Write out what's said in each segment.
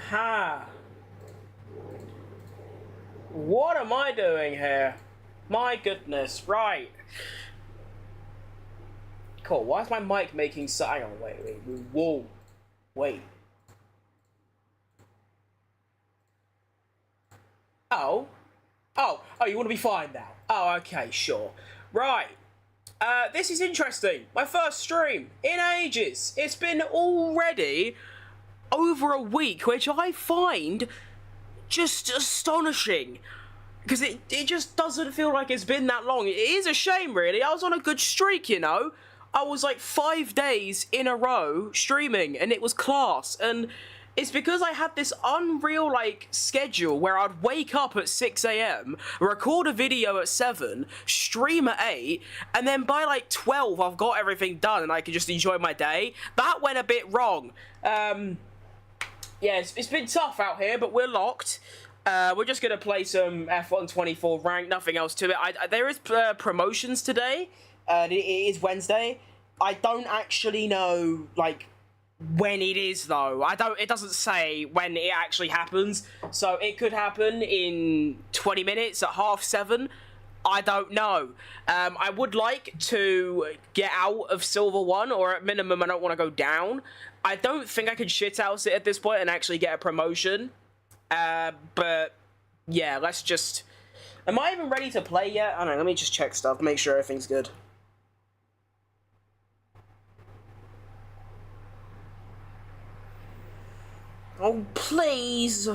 Ha! What am I doing here? My goodness, right. Cool, why is my mic making so- hang on, wait, whoa. Wait. Oh. Oh, you want to be fine now? Oh, okay, sure. Right. This is interesting. My first stream in ages. It's been already over a week, which I find just astonishing. Because it just doesn't feel like it's been that long. It is a shame, really. I was on a good streak, you know? I was like 5 days in a row streaming, and it was class. And it's because I had this unreal, like, schedule where I'd wake up at 6 a.m., record a video at 7, stream at 8, and then by, like, 12, I've got everything done and I can just enjoy my day. That went a bit wrong. Yeah, it's been tough out here, but we're locked. We're just going to play some F1 24 rank, nothing else to it. There is promotions today. It is Wednesday. I don't actually know, like, when it is, though. It doesn't say when it actually happens. So it could happen in 20 minutes at 7:30. I don't know. I would like to get out of Silver 1, or at minimum, I don't want to go down. I don't think I can shithouse it at this point and actually get a promotion. But yeah, let's just... Am I even ready to play yet? I don't know, let me just check stuff, make sure everything's good. Oh, please.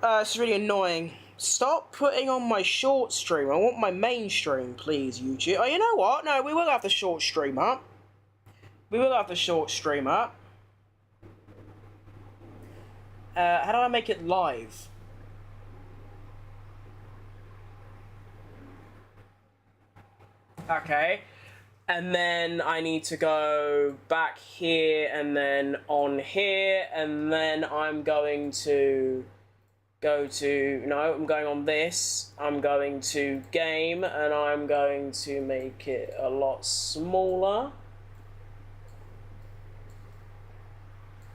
It's really annoying. Stop putting on my short stream. I want my main stream, please, YouTube. Oh, you know what? No, we will have the short stream up. We will have the short stream up. How do I make it live? Okay. And then I need to go back here and then on here. And then I'm going to go to... No, I'm going on this. I'm going to game and I'm going to make it a lot smaller.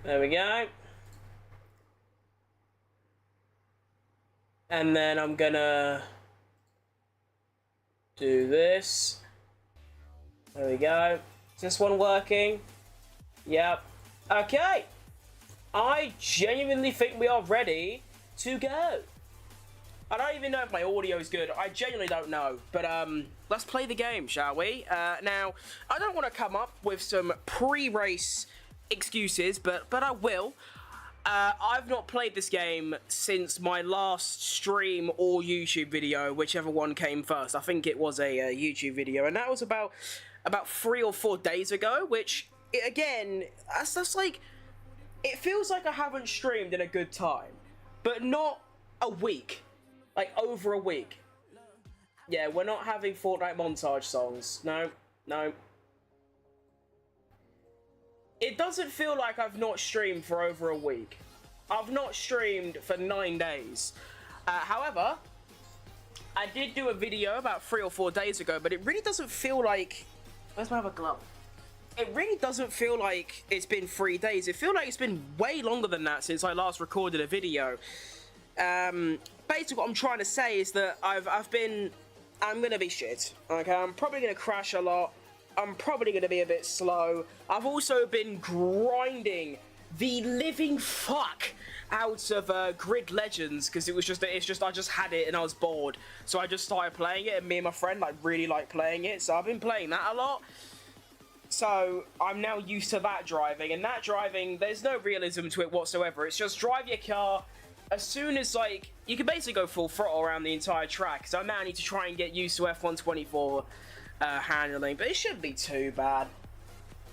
There we go. And then I'm gonna do this. There we go. Is this one working? Yep. Okay. I genuinely think we are ready to go. I don't even know if my audio is good. I genuinely don't know. But let's play the game, shall we? Now, I don't want to come up with some pre-race excuses, but I will. I've not played this game since my last stream or YouTube video, whichever one came first. I think it was a YouTube video, and that was about 3 or 4 days ago, which, again, that's like... It feels like I haven't streamed in a good time, but not a week. Like, over a week. Yeah, we're not having Fortnite montage songs. No, no. It doesn't feel like I've not streamed for over a week. I've not streamed for 9 days. However, I did do a video about 3 or 4 days ago, but it really doesn't feel like... Where's my other glove? It really doesn't feel like it's been 3 days. It feels like it's been way longer than that since I last recorded a video. Basically what I'm trying to say is that I'm gonna be shit. Okay, I'm probably gonna crash a lot. I'm probably going to be a bit slow. I've also been grinding the living fuck out of Grid Legends because I just had it and I was bored. So I just started playing it, and me and my friend really like playing it. So I've been playing that a lot. So I'm now used to that driving, and that driving, there's no realism to it whatsoever. It's just drive your car. As soon as, like, you can basically go full throttle around the entire track. So now I need to try and get used to F1 24 handling, but it shouldn't be too bad.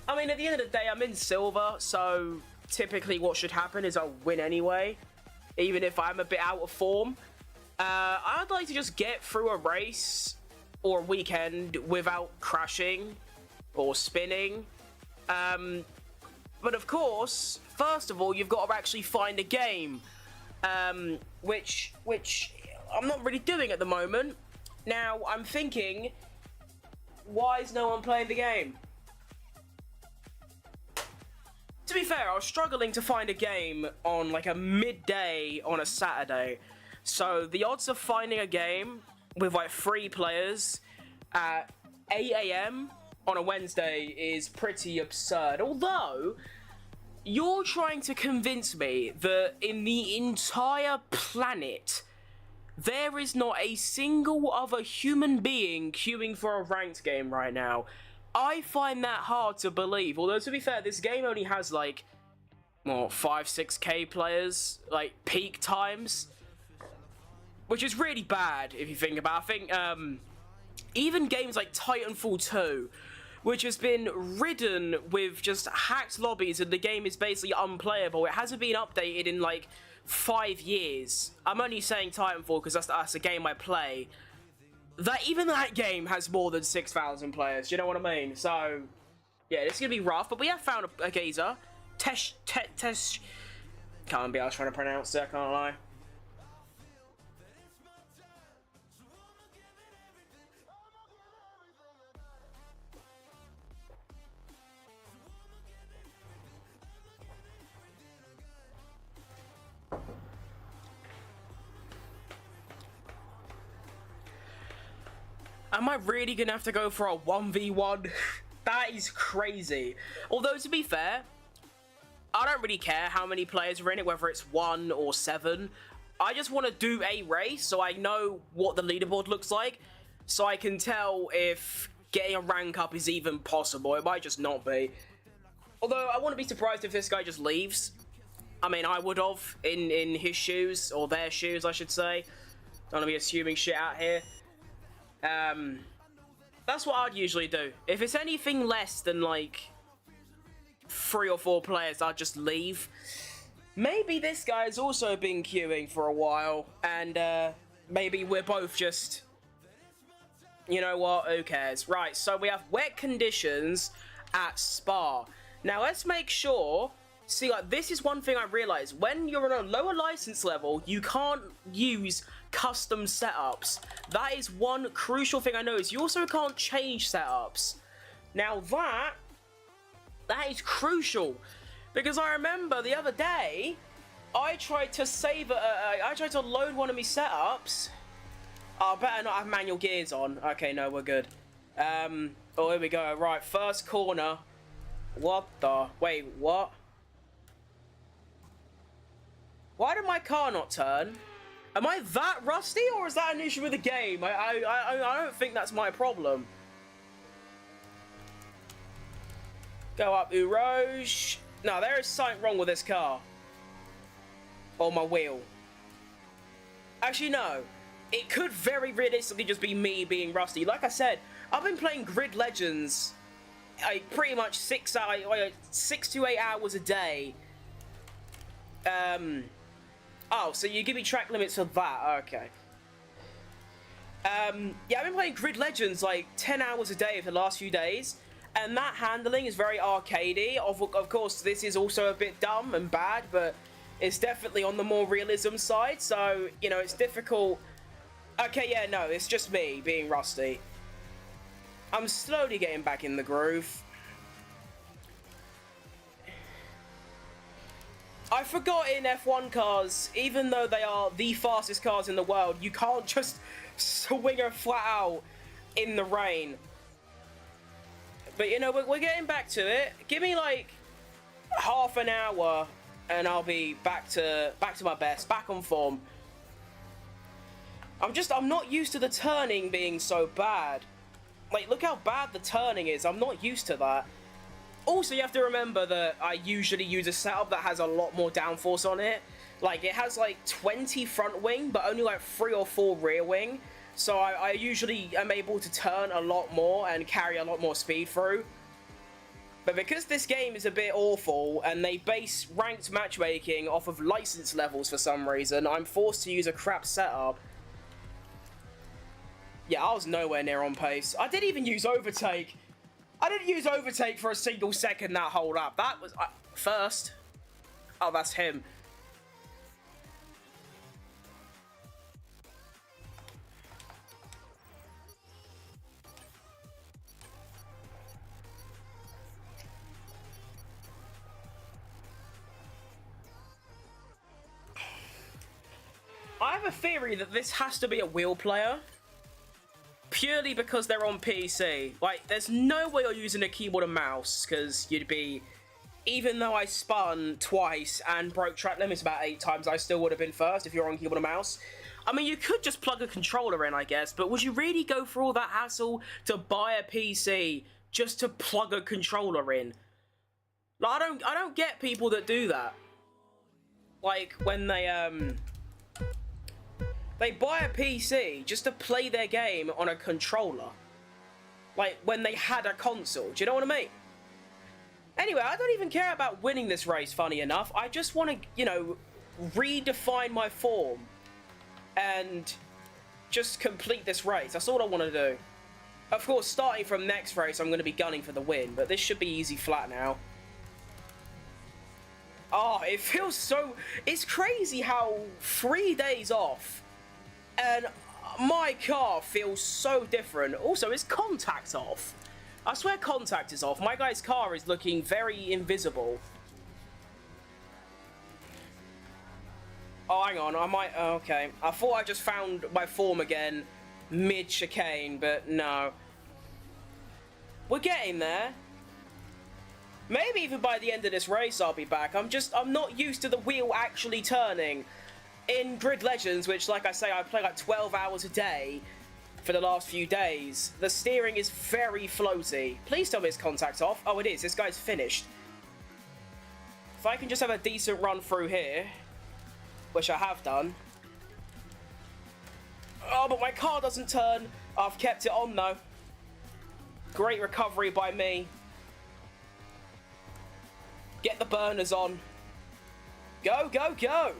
I mean, at the end of the day, I'm in silver, so typically what should happen is I'll win anyway, even if I'm a bit out of form. I'd like to just get through a race or a weekend without crashing or spinning. But of course, first of all, you've got to actually find a game, which I'm not really doing at the moment. Now, I'm thinking, why is no one playing the game? to be fair, I was struggling to find a game on like a midday on a Saturday. So the odds of finding a game with like 3 players at 8 AM on a Wednesday is pretty absurd. Although, you're trying to convince me that in the entire planet, there is not a single other human being queuing for a ranked game right now. I find that hard to believe. Although, to be fair, this game only has, like, well, 5-6k players, like, peak times. Which is really bad, if you think about it. I think, even games like Titanfall 2, which has been ridden with just hacked lobbies and the game is basically unplayable. It hasn't been updated in, like, 5 years. I'm only saying Titanfall because that's a game I play. Even that game has more than 6,000 players, do you know what I mean? So, yeah, it's gonna be rough, but we have found a geezer. Tesh... Can't be, I was trying to pronounce it, I can't lie. Am I really gonna have to go for a 1v1? That is crazy. Although, to be fair, I don't really care how many players are in it, whether it's 1 or 7. I just want to do a race so I know what the leaderboard looks like, so I can tell if getting a rank up is even possible. It might just not be. Although, I wouldn't be surprised if this guy just leaves. I mean, I would have in his shoes, or their shoes, I should say. Don't want to be assuming shit out here. That's what I'd usually do. If it's anything less than, like, 3 or 4 players, I'd just leave. Maybe this guy's also been queuing for a while, and, maybe we're both just... You know what? Who cares? Right, so we have wet conditions at Spa. Now, let's make sure... See, like, this is one thing I realized. When you're on a lower license level, you can't use custom setups. That is one crucial thing I noticed. You also can't change setups. Now, that is crucial. Because I remember the other day, I tried to I tried to load one of my setups. Oh, I better not have manual gears on. Okay, no, we're good. Oh, here we go. Right, first corner. What the... Wait, what? Why did my car not turn? Am I that rusty, or is that an issue with the game? I don't think that's my problem. Go up, Urouge. No, there is something wrong with this car. Or my wheel. Actually, no. It could very realistically just be me being rusty. Like I said, I've been playing Grid Legends pretty much 6 to 8 hours a day. Oh, so you give me track limits for that, okay. Yeah, I've been playing Grid Legends like 10 hours a day for the last few days, and that handling is very arcadey. Of course, this is also a bit dumb and bad, but it's definitely on the more realism side, so, you know, it's difficult. Okay, yeah, no, it's just me being rusty. I'm slowly getting back in the groove. I forgot in F1 cars, even though they are the fastest cars in the world, you can't just swing her flat out in the rain. But, you know, we're getting back to it. Give me, like, half an hour, and I'll be back to my best, back on form. I'm not used to the turning being so bad. Like, look how bad the turning is. I'm not used to that. Also, you have to remember that I usually use a setup that has a lot more downforce on it. Like, it has, like, 20 front wing, but only, like, 3 or 4 rear wing. So I usually am able to turn a lot more and carry a lot more speed through. But because this game is a bit awful, and they base ranked matchmaking off of license levels for some reason, I'm forced to use a crap setup. Yeah, I was nowhere near on pace. I didn't even use overtake. I didn't use overtake for a single second that whole lap. That was... first. Oh, that's him. I have a theory that this has to be a wheel player. Purely because they're on PC. Like, there's no way you're using a keyboard and mouse, because you'd be... Even though I spun twice and broke track limits about 8 times, I still would have been first if you're on keyboard and mouse. I mean, you could just plug a controller in, I guess, but would you really go through all that hassle to buy a PC just to plug a controller in? Like, I don't get people that do that. Like, when they buy a PC just to play their game on a controller. Like, when they had a console. Do you know what I mean? Anyway, I don't even care about winning this race, funny enough. I just want to, you know, redefine my form. And just complete this race. That's all I want to do. Of course, starting from next race, I'm going to be gunning for the win. But this should be easy flat now. Oh, it feels so... It's crazy how 3 days off... And my car feels so different. Also, is contact off? I swear contact is off. My guy's car is looking very invisible. Oh, hang on. I might... Okay. I thought I just found my form again mid-chicane, but no. We're getting there. Maybe even by the end of this race I'll be back. I'm not used to the wheel actually turning. In Grid Legends, which, like I say, I play like 12 hours a day for the last few days, the steering is very floaty. Please tell me it's contact off. Oh, it is. This guy's finished. If I can just have a decent run through here, which I have done. Oh, but my car doesn't turn. I've kept it on, though. Great recovery by me. Get the burners on. Go, go, go.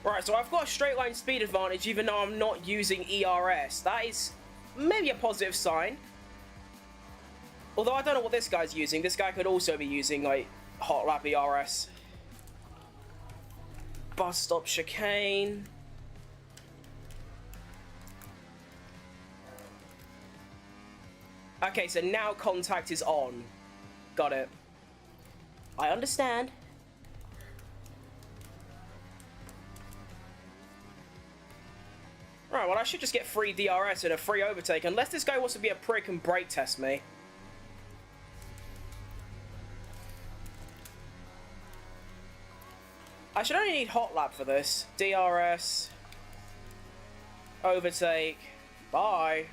Right, so I've got a straight line speed advantage even though I'm not using ERS. That is maybe a positive sign. Although I don't know what this guy's using. This guy could also be using, like, Hot Lap ERS. Bus stop chicane. Okay, so now contact is on. Got it. I understand. Right, well, I should just get free DRS and a free overtake, unless this guy wants to be a prick and brake test me. I should only need hot lap for this. DRS. Overtake. Bye.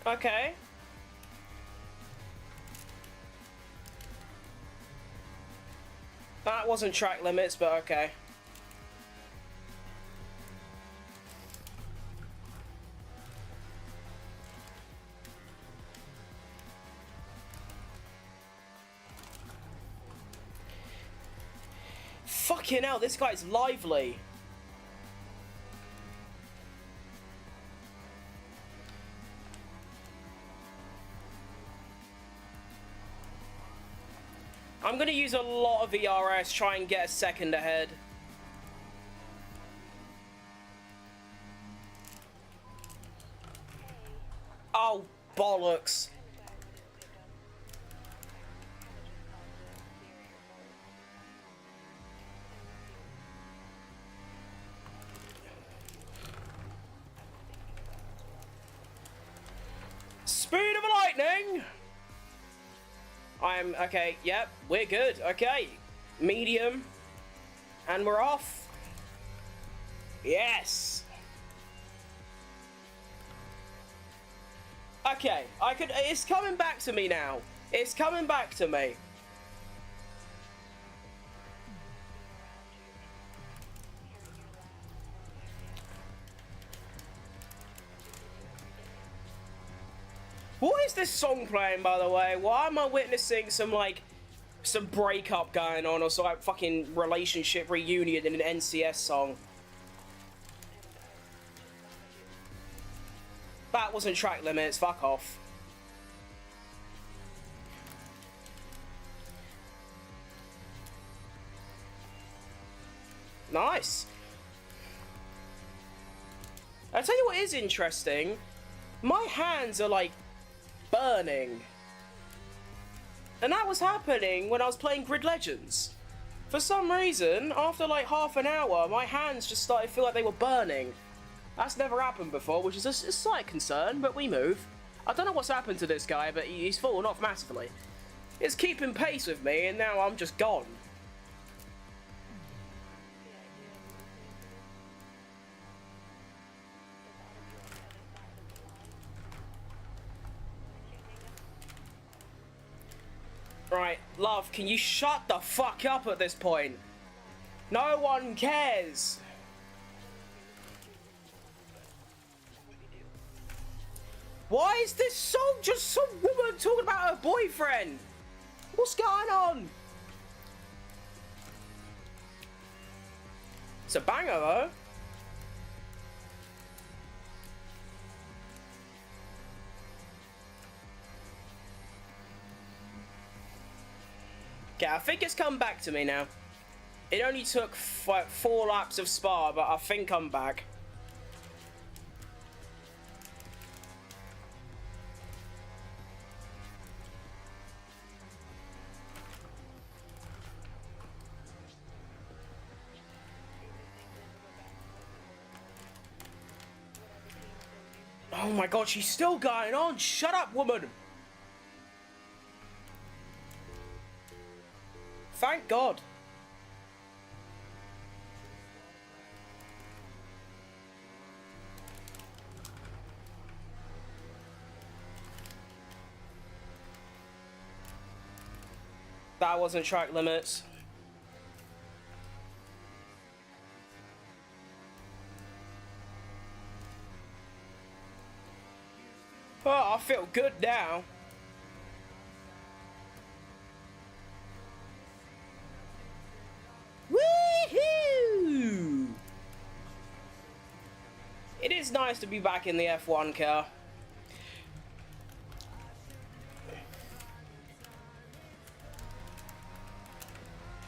Okay. That wasn't track limits, but okay. Fucking hell, this guy's lively. I'm going to use a lot of ERS, try and get a second ahead. Oh, bollocks. Speed of lightning! I'm, okay, yep, we're good, okay. Medium. And we're off. Yes! Okay, it's coming back to me now. It's coming back to me. What is this song playing, by the way? Why am I witnessing some breakup going on, or some like fucking relationship reunion in an NCS song? That wasn't track limits. Fuck off. Nice. I'll tell you what is interesting. My hands are like burning. And that was happening when I was playing Grid Legends. For some reason, after like half an hour, my hands just started to feel like they were burning. That's never happened before, which is a slight concern, but we move. I don't know what's happened to this guy, but he's fallen off massively. It's keeping pace with me, and now I'm just gone. Right, love, can you shut the fuck up at this point? No one cares. Why is this song just some woman talking about her boyfriend? What's going on? It's a banger though. Okay, I think it's come back to me now. It only took 4 laps of Spa, but I think I'm back. Oh my god, she's still going on. Shut up, woman. Thank God. That wasn't track limits. Oh, I feel good now. Woohoo! It is nice to be back in the F1 car.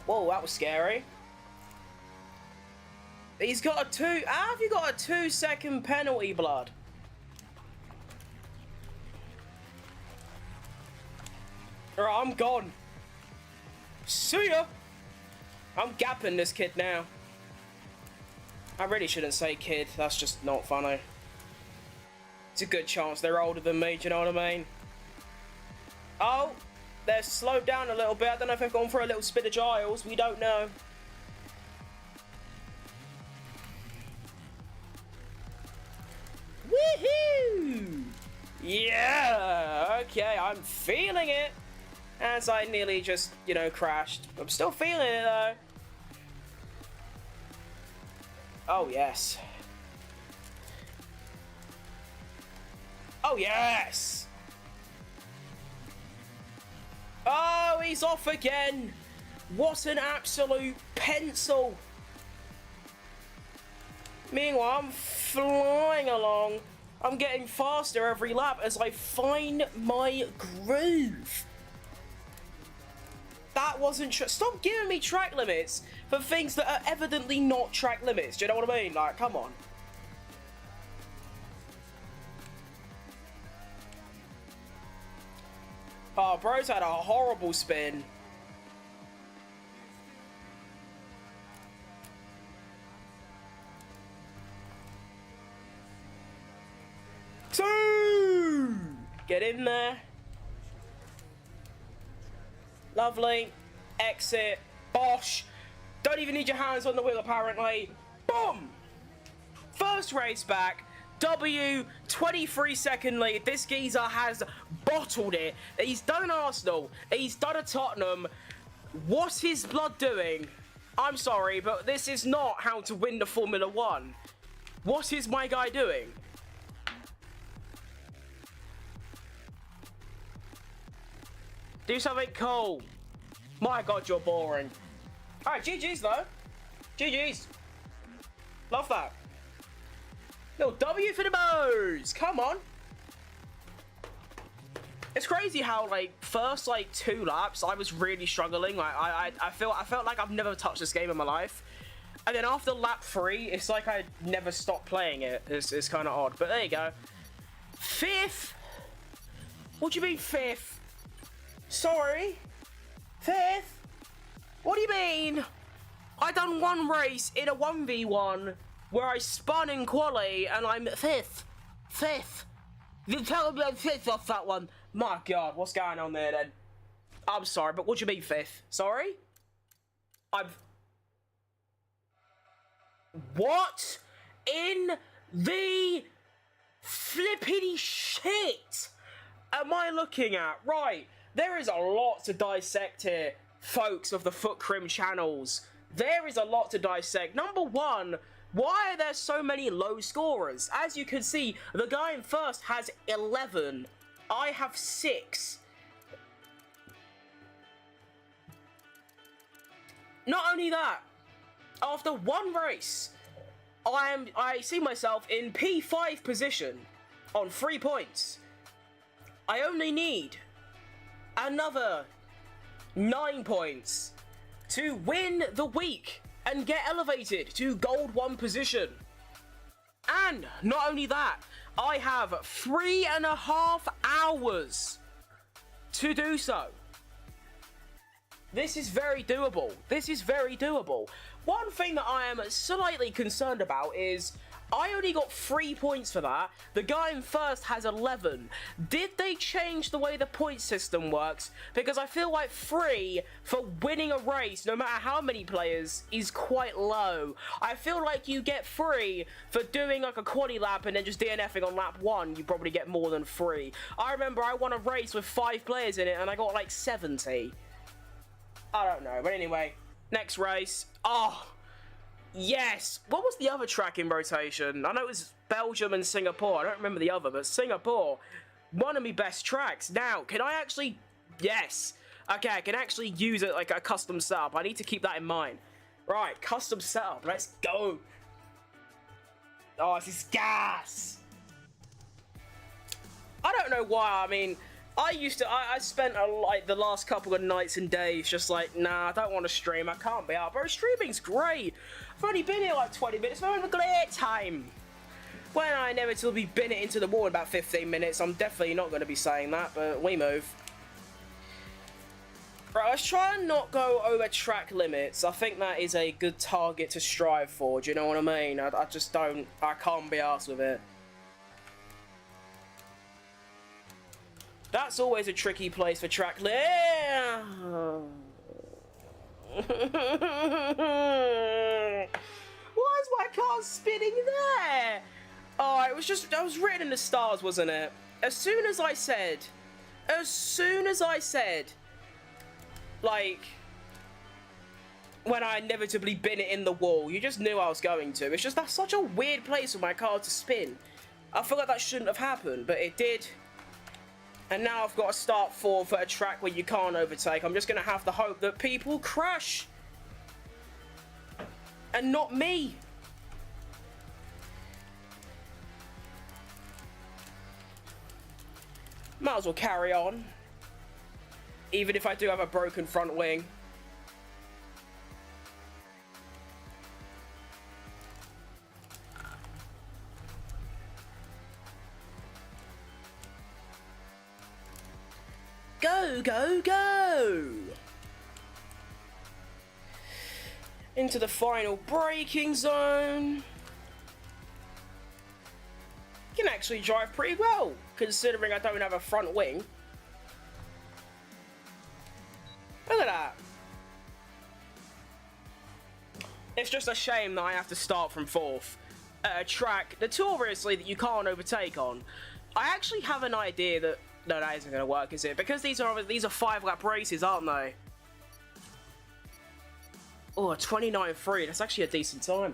Whoa, that was scary. He's got a how have you got a 2-second penalty, blood? Alright, I'm gone. See ya! I'm gapping this kid now. I really shouldn't say kid, that's just not funny. It's a good chance they're older than me, do you know what I mean? Oh, they're slowed down a little bit. I don't know if they've gone for a little spit of Giles, we don't know. Woohoo! Yeah! Okay, I'm feeling it. As I nearly just, you know, crashed. I'm still feeling it, though. Oh, yes. Oh, yes! Oh, he's off again! What an absolute pencil! Meanwhile, I'm flying along. I'm getting faster every lap as I find my groove. That wasn't stop giving me track limits for things that are evidently not track limits. Do you know what I mean? Like, come on. Oh, bro's had a horrible spin. Two! Get in there. Lovely. Exit. Bosh. Don't even need your hands on the wheel, apparently. Boom! First race back. W, 23-second lead. This geezer has bottled it. He's done an Arsenal. He's done a Tottenham. What is blood doing? I'm sorry, but this is not how to win the Formula 1. What is my guy doing? Do something cool. My God, you're boring. Alright, GG's though. GG's. Love that. Little W for the Moes. Come on. It's crazy how, like, first, like, 2 laps, I was really struggling. Like, I felt like I've never touched this game in my life. And then after lap 3, it's like I never stopped playing it. It's kind of odd. But there you go. 5th? What do you mean 5th? Sorry? 5th? What do you mean? I done 1 race in a 1v1 where I spun in quali and I'm 5th. 5th. You tell me I'm 5th off that one. My God, what's going on there then? I'm sorry, but what do you mean 5th? Sorry? What in the flippity shit am I looking at? Right, there is a lot to dissect here, folks of the FutCrim channels. There is a lot to dissect. Number 1, why are there so many low scorers? As you can see, the guy in first has 11. I have 6. Not only that, after 1 race, I see myself in P5 position on 3 points. I only need another 9 points to win the week and get elevated to Gold 1 position. And not only that, I have 3.5 hours to do so. This is very doable. This is very doable. One thing that I am slightly concerned about is I only got 3 points for that. The guy in first has 11. Did they change the way the point system works? Because I feel like 3 for winning a race, no matter how many players, is quite low. I feel like you get 3 for doing like a quali lap and then just DNFing on lap 1. You probably get more than 3. I remember I won a race with 5 players in it and I got like 70. I don't know, but anyway, next race. Oh, yes. What was the other track in rotation? I know it was Belgium and Singapore. I don't remember the other, but Singapore, one of my best tracks. Now, can I actually... Yes. Okay, I can actually use it like a custom setup. I need to keep that in mind. Right, custom setup. Let's go. Oh, this is gas. I don't know why, I mean... I spent like the last couple of nights and days just like, nah, I don't want to stream, I can't be out. Bro, streaming's great. I've only been here like 20 minutes, I'm having a great time. When I inevitably bin it into the wall in about 15 minutes, I'm definitely not going to be saying that, but we move. Right, let's try and not go over track limits. I think that is a good target to strive for, do you know what I mean? I just don't, I can't be arsed with it. That's always a tricky place for track. Why is my car spinning there? Oh, it was just, that was written in the stars, wasn't it? As soon as I said, like, when I inevitably bin it in the wall, you just knew I was going to. It's just, that's such a weird place for my car to spin. I feel like that shouldn't have happened, but it did. And now I've got to start fourth at a track where you can't overtake. I'm just going to have to hope that people crash. And not me. Might as well carry on. Even if I do have a broken front wing. Go, go, go! Into the final braking zone. Can actually drive pretty well, considering I don't have a front wing. Look at that. It's just a shame that I have to start from fourth at a track notoriously that you can't overtake on. I actually have an idea that... No, that isn't going to work, is it? Because these are 5-lap races, aren't they? Oh, 29.3. That's actually a decent time.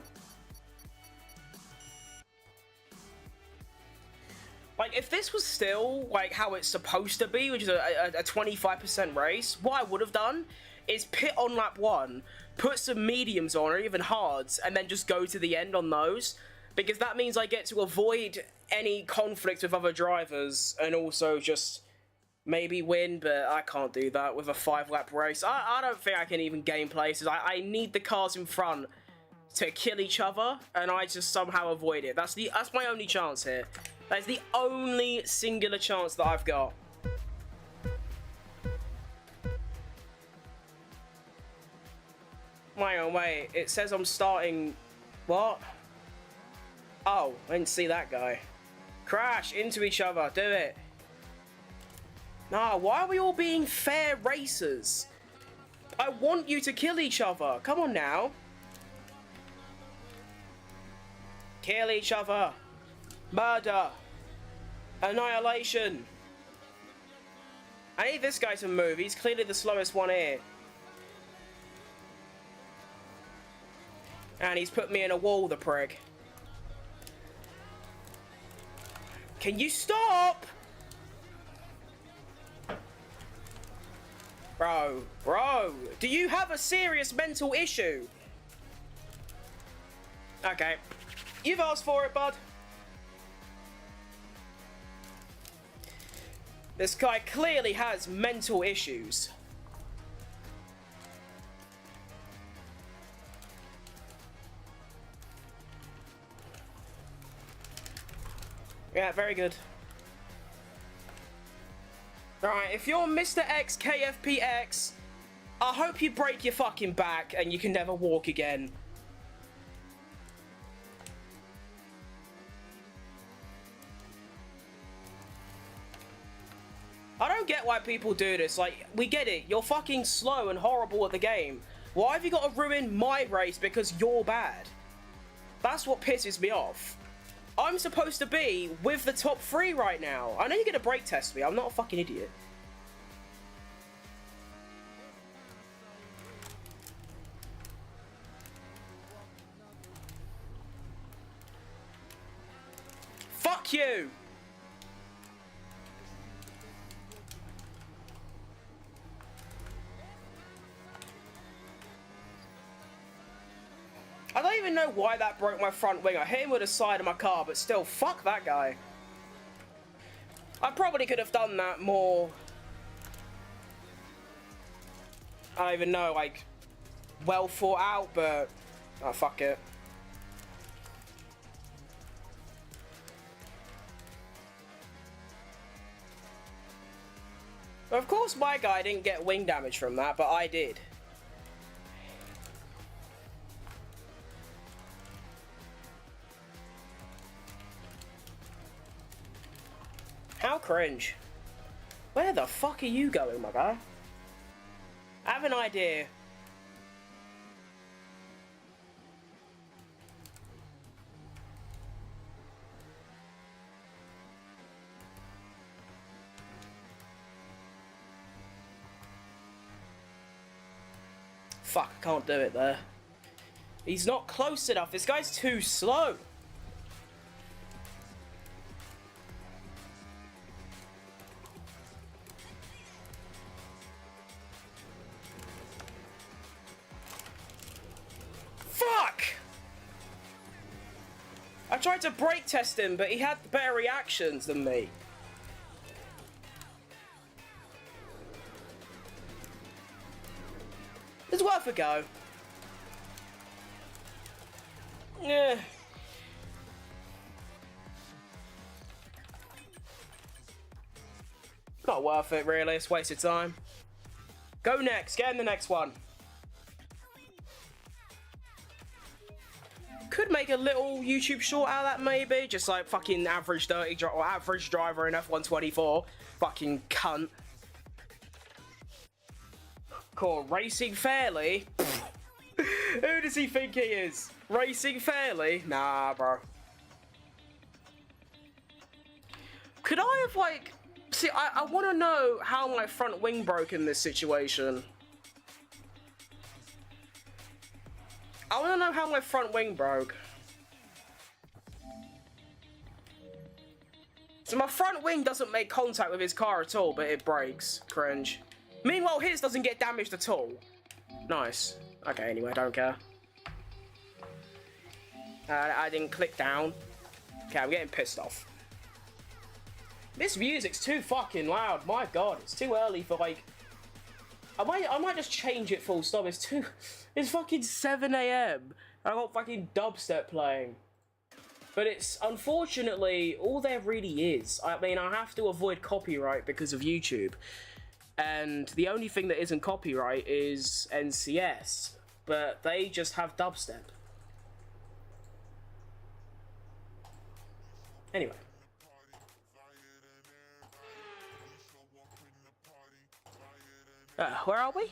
Like, if this was still, like, how it's supposed to be, which is a 25% race, what I would have done is pit on lap 1, put some mediums on, or even hards, and then just go to the end on those. Because that means I get to avoid any conflict with other drivers, and also just maybe win, but I can't do that with a 5-lap race. I don't think I can even gain places. I need the cars in front to kill each other, and I just somehow avoid it. That's my only chance here. That's the only singular chance that I've got. Wait. It says I'm starting... What? Oh, I didn't see that guy. Crash into each other. Do it. Nah, why are we all being fair racers? I want you to kill each other. Come on now. Kill each other. Murder. Annihilation. I need this guy to move. He's clearly the slowest one here. And he's put me in a wall, the prig. Can you stop? Bro, do you have a serious mental issue? Okay. You've asked for it, bud. This guy clearly has mental issues. Yeah, very good. Alright, if you're Mr. X KFPX, I hope you break your fucking back and you can never walk again. I don't get why people do this. Like, we get it. You're fucking slow and horrible at the game. Why have you got to ruin my race because you're bad? That's what pisses me off. I'm supposed to be with the top 3 right now. I know you're going to brake test me. I'm not a fucking idiot. Fuck you! I don't even know why that broke my front wing. I hit him with the side of my car, but still, fuck that guy. I probably could have done that more... I don't even know, like, well thought out, but... Oh, fuck it. Of course my guy didn't get wing damage from that, but I did. How cringe. Where the fuck are you going, my guy? I have an idea. Fuck, I can't do it there. He's not close enough. This guy's too slow. Fuck! I tried to brake test him, but he had better reactions than me. It's worth a go. Yeah. Not worth it, really. It's a waste of time. Go next. Get in the next one. Could make a little YouTube short out of that, maybe. Just like fucking average or average driver in F124. Fucking cunt. Cool. Racing fairly? Who does he think he is? Racing fairly? Nah, bro. Could I have, like... See, I want to know how my front wing broke in this situation. I want to know how my front wing broke. So my front wing doesn't make contact with his car at all, but it breaks. Cringe. Meanwhile, his doesn't get damaged at all. Nice. Okay, anyway, don't care. I didn't click down. Okay, I'm getting pissed off. This music's too fucking loud. My god, it's too early for like... I might just change it full stop. It's fucking 7 AM. I got fucking dubstep playing. But it's, unfortunately, all there really is. I mean, I have to avoid copyright because of YouTube. And the only thing that isn't copyright is NCS. But they just have dubstep. Anyway. Where are we?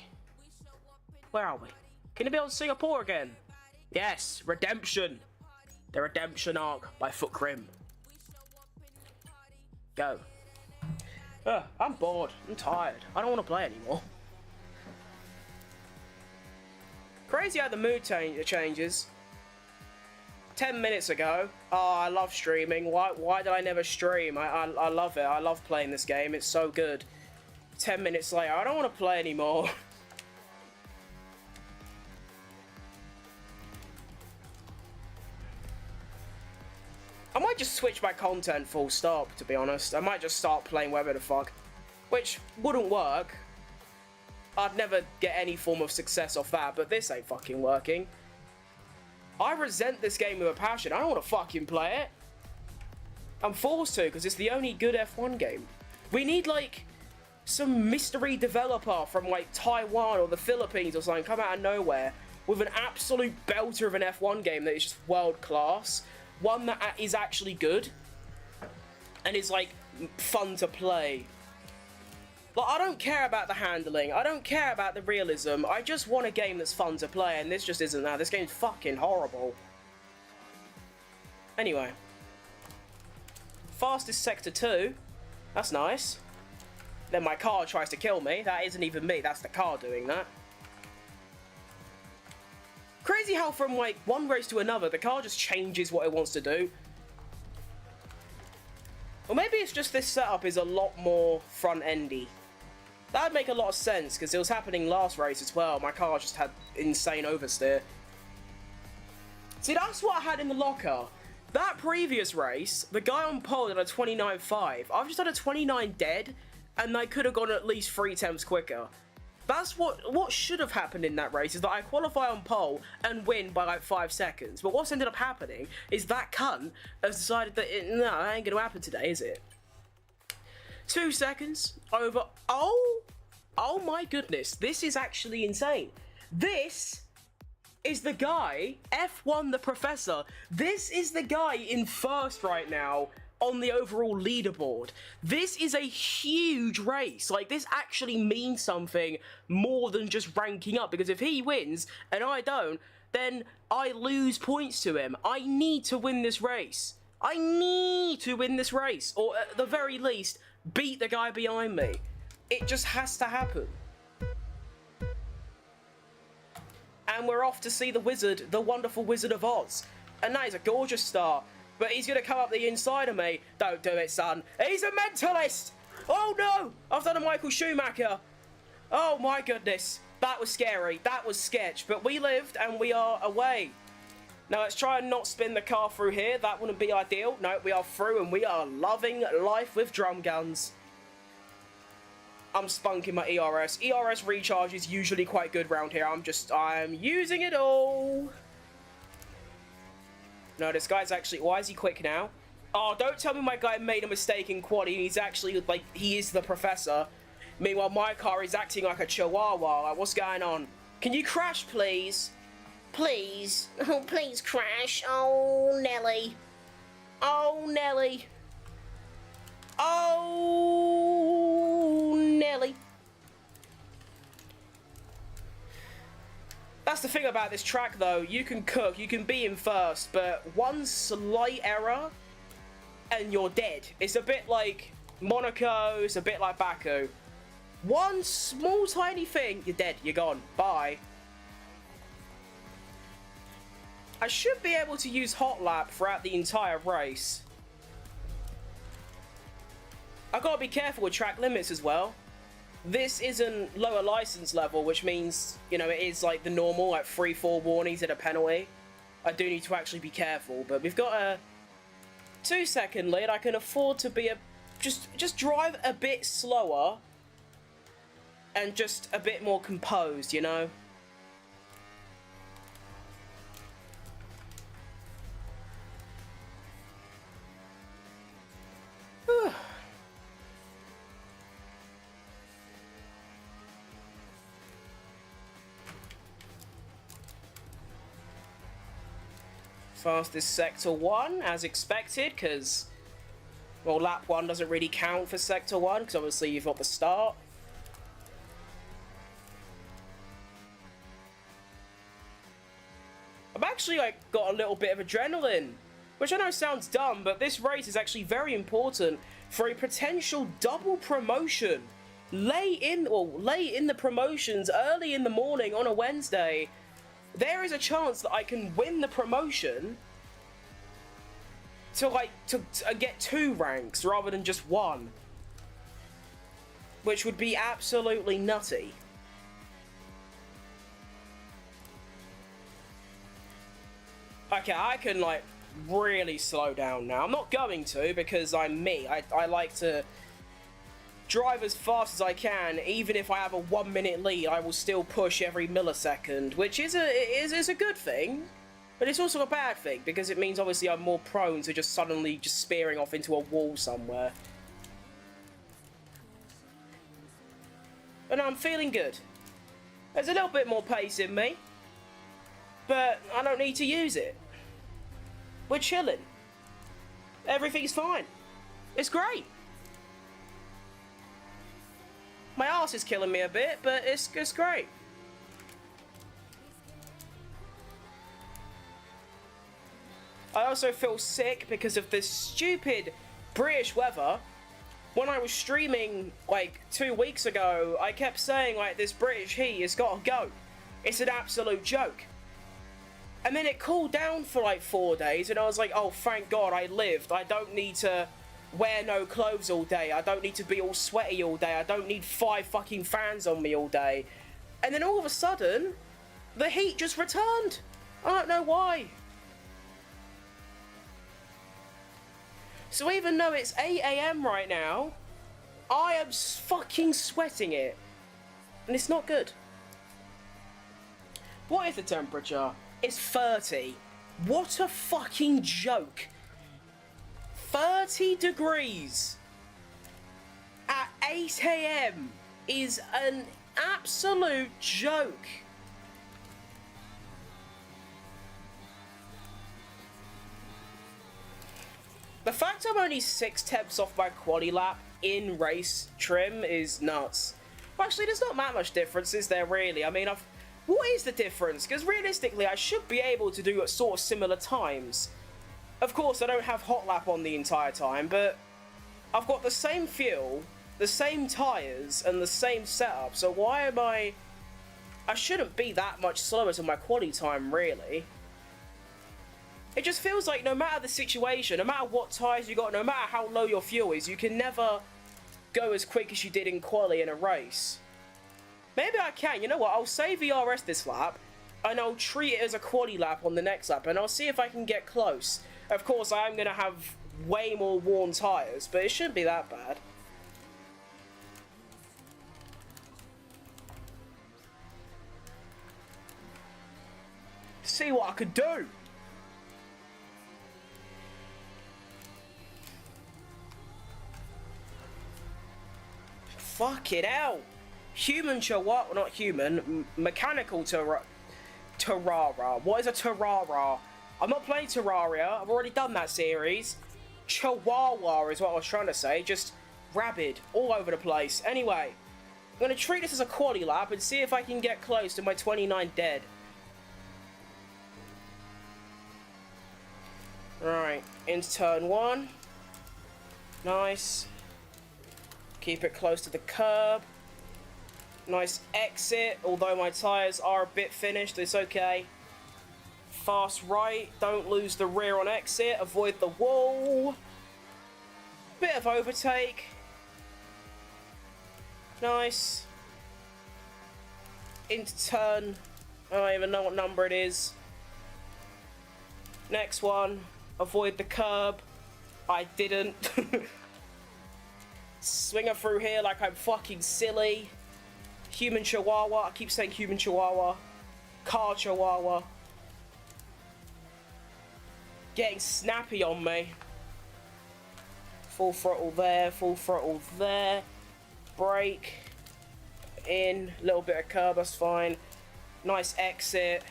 Where are we? Can you be on Singapore again? Yes, Redemption. The Redemption Arc by FootCrim. Go. I'm bored. I'm tired. I don't want to play anymore. Crazy how the mood changes. 10 minutes ago, oh, I love streaming. Why did I never stream? I love it. I love playing this game. It's so good. 10 minutes later, I don't want to play anymore. I might just switch my content full stop, to be honest. I might just start playing whatever the fuck. Which wouldn't work. I'd never get any form of success off that, but this ain't fucking working. I resent this game with a passion. I don't want to fucking play it. I'm forced to, because it's the only good F1 game. We need, like, some mystery developer from, like, Taiwan or the Philippines or something come out of nowhere with an absolute belter of an F1 game that is just world class. One that is actually good and is, like, fun to play. Like, I don't care about the handling. I don't care about the realism. I just want a game that's fun to play, and this just isn't that. This game's fucking horrible. Anyway. Fastest Sector 2. That's nice. Then my car tries to kill me. That isn't even me. That's the car doing that. Crazy how from, like, one race to another, the car just changes what it wants to do. Or maybe it's just this setup is a lot more front-endy. That would make a lot of sense, because it was happening last race as well. My car just had insane oversteer. See, that's what I had in the locker. That previous race, the guy on pole did a 29.5. I've just had a 29 dead, and I could have gone at least 3 tenths quicker. That's what should have happened in that race, is that I qualify on pole and win by like 5 seconds. But what's ended up happening is that cunt has decided that, no, that ain't going to happen today, is it? 2 seconds over. Oh my goodness, this is actually insane. This is the guy, F1 the Professor. This is the guy in first right now on the overall leaderboard. This is a huge race. Like, this actually means something more than just ranking up, because if he wins and I don't, then I lose points to him. I need to win this race. I need to win this race, or at the very least, beat the guy behind me. It just has to happen. And we're off to see the wizard, the wonderful Wizard of Oz. And that is a gorgeous start. But he's going to come up the inside of me. Don't do it, son. He's a mentalist. Oh, no. I've done a Michael Schumacher. Oh, my goodness. That was scary. That was sketch. But we lived and we are away. Now, let's try and not spin the car through here. That wouldn't be ideal. No, we are through and we are loving life with drum guns. I'm spunking my ERS. ERS recharge is usually quite good round here. I'm using it all. No, this guy's actually... Why is he quick now? Oh, don't tell me my guy made a mistake in quad. He's actually, like, he is the Professor. Meanwhile, my car is acting like a chihuahua. Like, what's going on? Can you crash, please? Please. Oh, please crash. Oh, Nelly. Oh, Nelly. Oh, Nelly. That's the thing about this track, though. You can cook, you can be in first, but one slight error and you're dead. It's a bit like Monaco, it's a bit like Baku. One small tiny thing, you're dead, you're gone, bye. I should be able to use Hot Lap throughout the entire race. I've got to be careful with track limits as well. This isn't lower license level, which means, you know, it is like the normal, like 3-4 warnings and a penalty. I do need to actually be careful, but we've got a 2-second lead. I can afford to be a just drive a bit slower and just a bit more composed, you know? Fastest Sector 1, as expected, because, well, lap 1 doesn't really count for Sector 1, because obviously you've got the start. I've actually, like, got a little bit of adrenaline, which I know sounds dumb, but this race is actually very important for a potential double promotion. Late in the promotions, early in the morning on a Wednesday, there is a chance that I can win the promotion to get 2 ranks rather than just 1, which would be absolutely nutty. Okay, I can like really slow down now. I'm not going to, because I'm me. I like to drive as fast as I can. Even if I have a 1 minute lead, I will still push every millisecond, which is a good thing, but it's also a bad thing, because it means obviously I'm more prone to just suddenly just spearing off into a wall somewhere. But I'm feeling good. There's a little bit more pace in me, but I don't need to use it. We're chilling. Everything's fine. It's great. My arse is killing me a bit, but it's great. I also feel sick because of this stupid British weather. When I was streaming like 2 weeks ago, I kept saying like, this British heat has got to go. It's an absolute joke. And then it cooled down for like 4 days, and I was like, oh, thank God I lived. I don't need to wear no clothes all day. I don't need to be all sweaty all day. I don't need 5 fucking fans on me all day. And then all of a sudden, the heat just returned. I don't know why. So even though it's 8 AM right now, I am fucking sweating it. And it's not good. What is the temperature? It's 30. What a fucking joke. 30 degrees at 8 AM is an absolute joke. The fact I'm only 6 temps off my quali lap in race trim is nuts. Well, actually, there's not that much difference, is there really? I mean, what is the difference? Because realistically, I should be able to do at sort of similar times. Of course, I don't have hot lap on the entire time, but I've got the same fuel, the same tyres, and the same setup, so why am I shouldn't be that much slower to my quali time, really. It just feels like no matter the situation, no matter what tyres you got, no matter how low your fuel is, you can never go as quick as you did in quali in a race. Maybe I can. You know what? I'll save ERS this lap, and I'll treat it as a quali lap on the next lap, and I'll see if I can get close. Of course, I am going to have way more worn tyres, but it shouldn't be that bad. See what I could do. Fuck it out. Human Chihuahua, not human, mechanical Terraria. What is a Terraria? I'm not playing Terraria, I've already done that series. Chihuahua is what I was trying to say, just rabid, all over the place. Anyway, I'm going to treat this as a quali lap and see if I can get close to my 29 dead. Right, into turn 1. Nice. Keep it close to the curb. Nice exit, although my tyres are a bit finished, it's okay. Fast right, don't lose the rear on exit, avoid the wall. Bit of overtake. Nice. Into turn, I don't even know what number it is. Next one, avoid the curb. I didn't. Swing her through here like I'm fucking silly. Human Chihuahua. I keep saying human Chihuahua. Car Chihuahua. Getting snappy on me. Full throttle there, full throttle there. Brake. In. Little bit of curb, that's fine. Nice exit.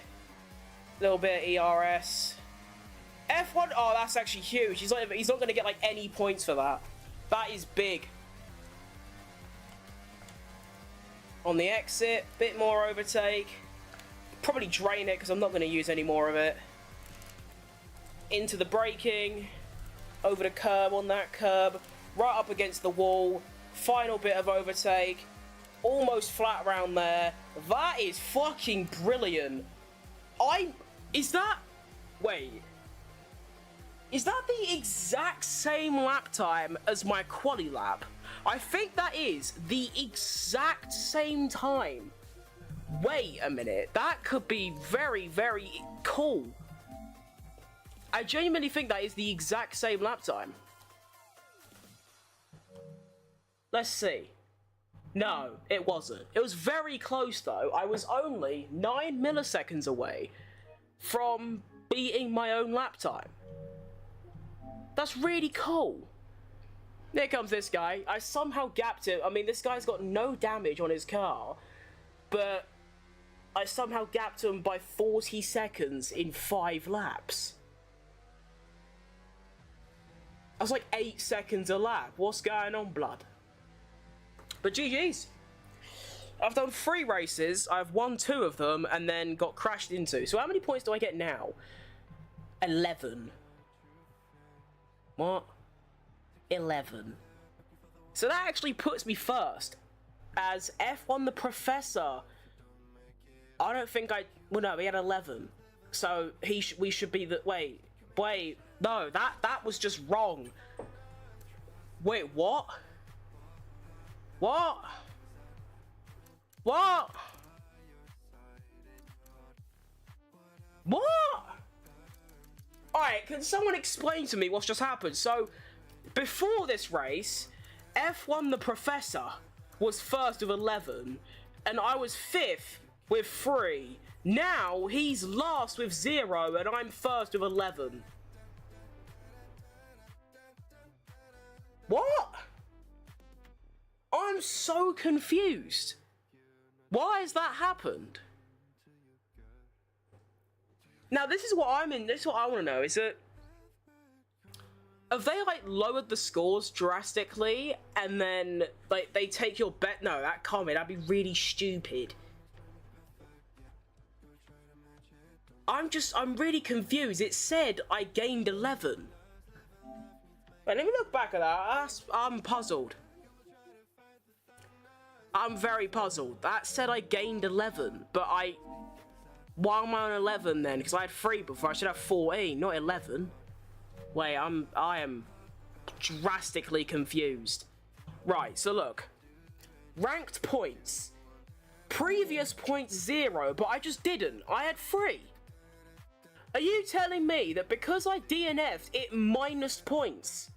Little bit of ERS. F1, oh, that's actually huge. He's not going to get, like, any points for that. That is big. On the exit, bit more overtake. Probably drain it, because I'm not going to use any more of it. Into the braking. Over the curb, on that curb. Right up against the wall. Final bit of overtake. Almost flat around there. That is fucking brilliant. Is that the exact same lap time as my quali lap? I think that is the exact same time. Wait a minute. That could be very, very cool. I genuinely think that is the exact same lap time. Let's see. No, it wasn't. It was very close though. I was only 9 milliseconds away from beating my own lap time. That's really cool. Here comes this guy. I somehow gapped him. I mean, this guy's got no damage on his car, but I somehow gapped him by 40 seconds in 5 laps. I was like 8 seconds a lap. What's going on, blood? But GG's. I've done 3 races. I've won 2 of them and then got crashed into. So how many points do I get now? 11. What? 11. So that actually puts me first as F1 the Professor. I don't think well, no, he had 11. So we should be the... Wait. No, that was just wrong. Wait, what? What? What? What? Alright, can someone explain to me what's just happened? So, before this race, F1 the Professor was first with 11, and I was 5th with 3. Now, he's last with 0, and I'm first with 11. What? I'm so confused. Why has that happened? Now, this is what I want to know, is that... Have they, like, lowered the scores drastically, and then, like, they take your bet? No, that can't be. That'd be really stupid. I'm really confused. It said I gained 11. Wait, let me look back at that. I'm puzzled. I'm very puzzled. That said I gained 11, but why am I on 11 then? Because I had 3 before. I should have 14, not 11. Wait, I am drastically confused. Right, so look. Ranked points. Previous points 0, but I just didn't. I had 3. Are you telling me that because I DNF'd, it minused points?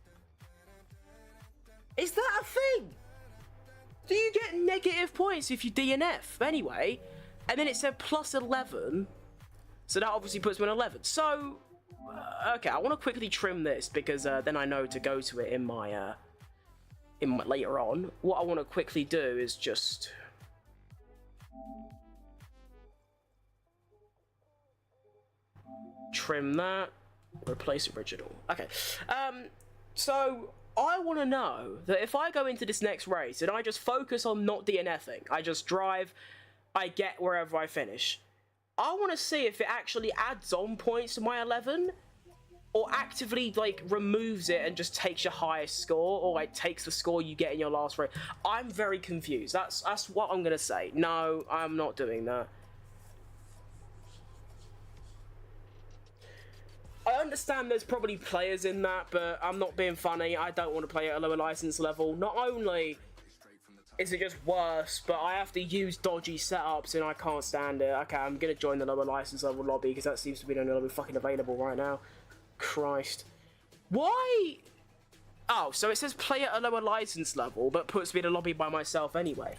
Is that a thing? Do you get negative points if you DNF? Anyway, and then it said plus 11. So that obviously puts me on 11. So, okay, I want to quickly trim this because then I know to go to it in my later on. What I want to quickly do is just... trim that. Replace original. Okay. So... I want to know that if I go into this next race and I just focus on not DNFing, I just drive, I get wherever I finish, I want to see if it actually adds on points to my 11 or actively, like, removes it and just takes your highest score or, like, takes the score you get in your last race. I'm very confused. That's what I'm going to say. No, I'm not doing that. I understand there's probably players in that, but I'm not being funny. I don't want to play at a lower license level. Not only is it just worse, but I have to use dodgy setups and I can't stand it. Okay, I'm going to join the lower license level lobby because that seems to be the only lobby fucking available right now. Christ. Why? Oh, so it says play at a lower license level, but puts me in a lobby by myself anyway.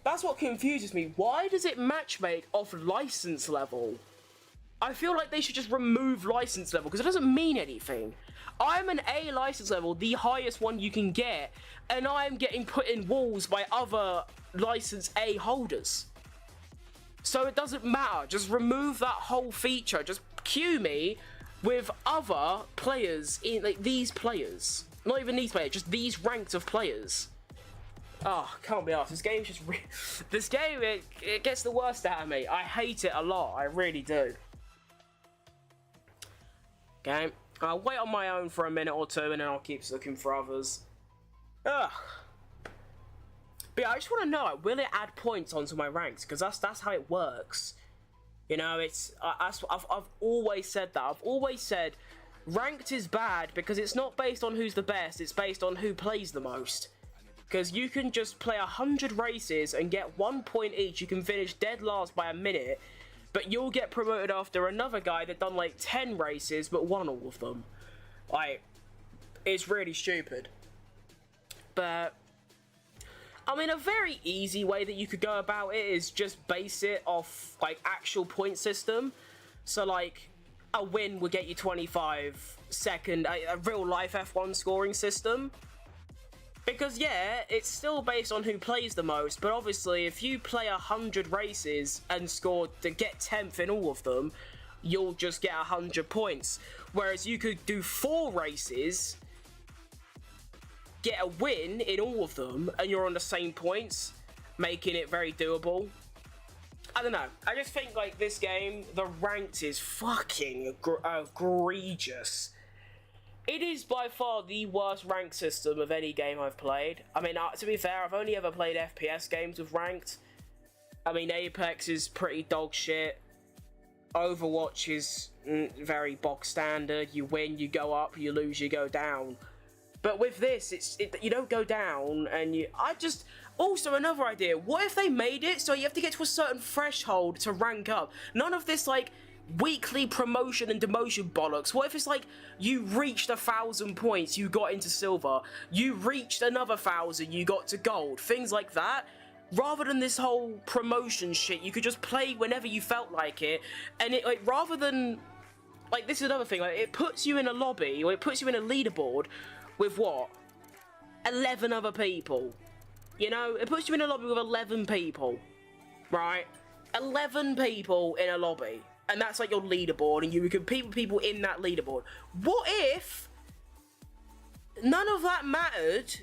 That's what confuses me. Why does it matchmake off license level? I feel like they should just remove license level, because it doesn't mean anything. I'm an A license level, the highest one you can get, and I'm getting put in walls by other license A holders. So it doesn't matter. Just remove that whole feature. Just queue me with other players, in like these players. Not even these players, just these ranks of players. Oh, can't be arsed. This game's just... This game, it gets the worst out of me. I hate it a lot. I really do. Okay. I'll wait on my own for a minute or two, and then I'll keep looking for others. Ugh. But yeah, I just want to know, will it add points onto my ranks? Because that's how it works. You know, I've always said that. I've always said ranked is bad because it's not based on who's the best. It's based on who plays the most. Because you can just play 100 races and get 1 point each. You can finish dead last by a minute. But you'll get promoted after another guy that done like 10 races but won all of them. Like, it's really stupid. But... I mean, a very easy way that you could go about it is just base it off, like, actual point system. So, like, a win would get you 25 second, a real-life F1 scoring system. Because, yeah, it's still based on who plays the most, but obviously, if you play 100 races and score to get 10th in all of them, you'll just get 100 points. Whereas you could do 4 races... get a win in all of them, and you're on the same points, making it very doable. I don't know. I just think, like, this game, the ranked is fucking egregious. It is by far the worst rank system of any game I've played. I mean, to be fair, I've only ever played FPS games with ranked. I mean, Apex is pretty dog shit. Overwatch is very box standard. You win, you go up, you lose, you go down. But with this, you don't go down, and also another idea, what if they made it so you have to get to a certain threshold to rank up? None of this, like, weekly promotion and demotion bollocks. What if it's like, you reached 1,000 points, you got into silver, you reached another 1,000, you got to gold, things like that? Rather than this whole promotion shit, you could just play whenever you felt like it, and it, like, rather than, like, this is another thing, like, it puts you in a lobby, or it puts you in a leaderboard, with what? 11 other people. You know, it puts you in a lobby with 11 people. Right? 11 people in a lobby. And that's like your leaderboard, and you can compete with people in that leaderboard. What if none of that mattered?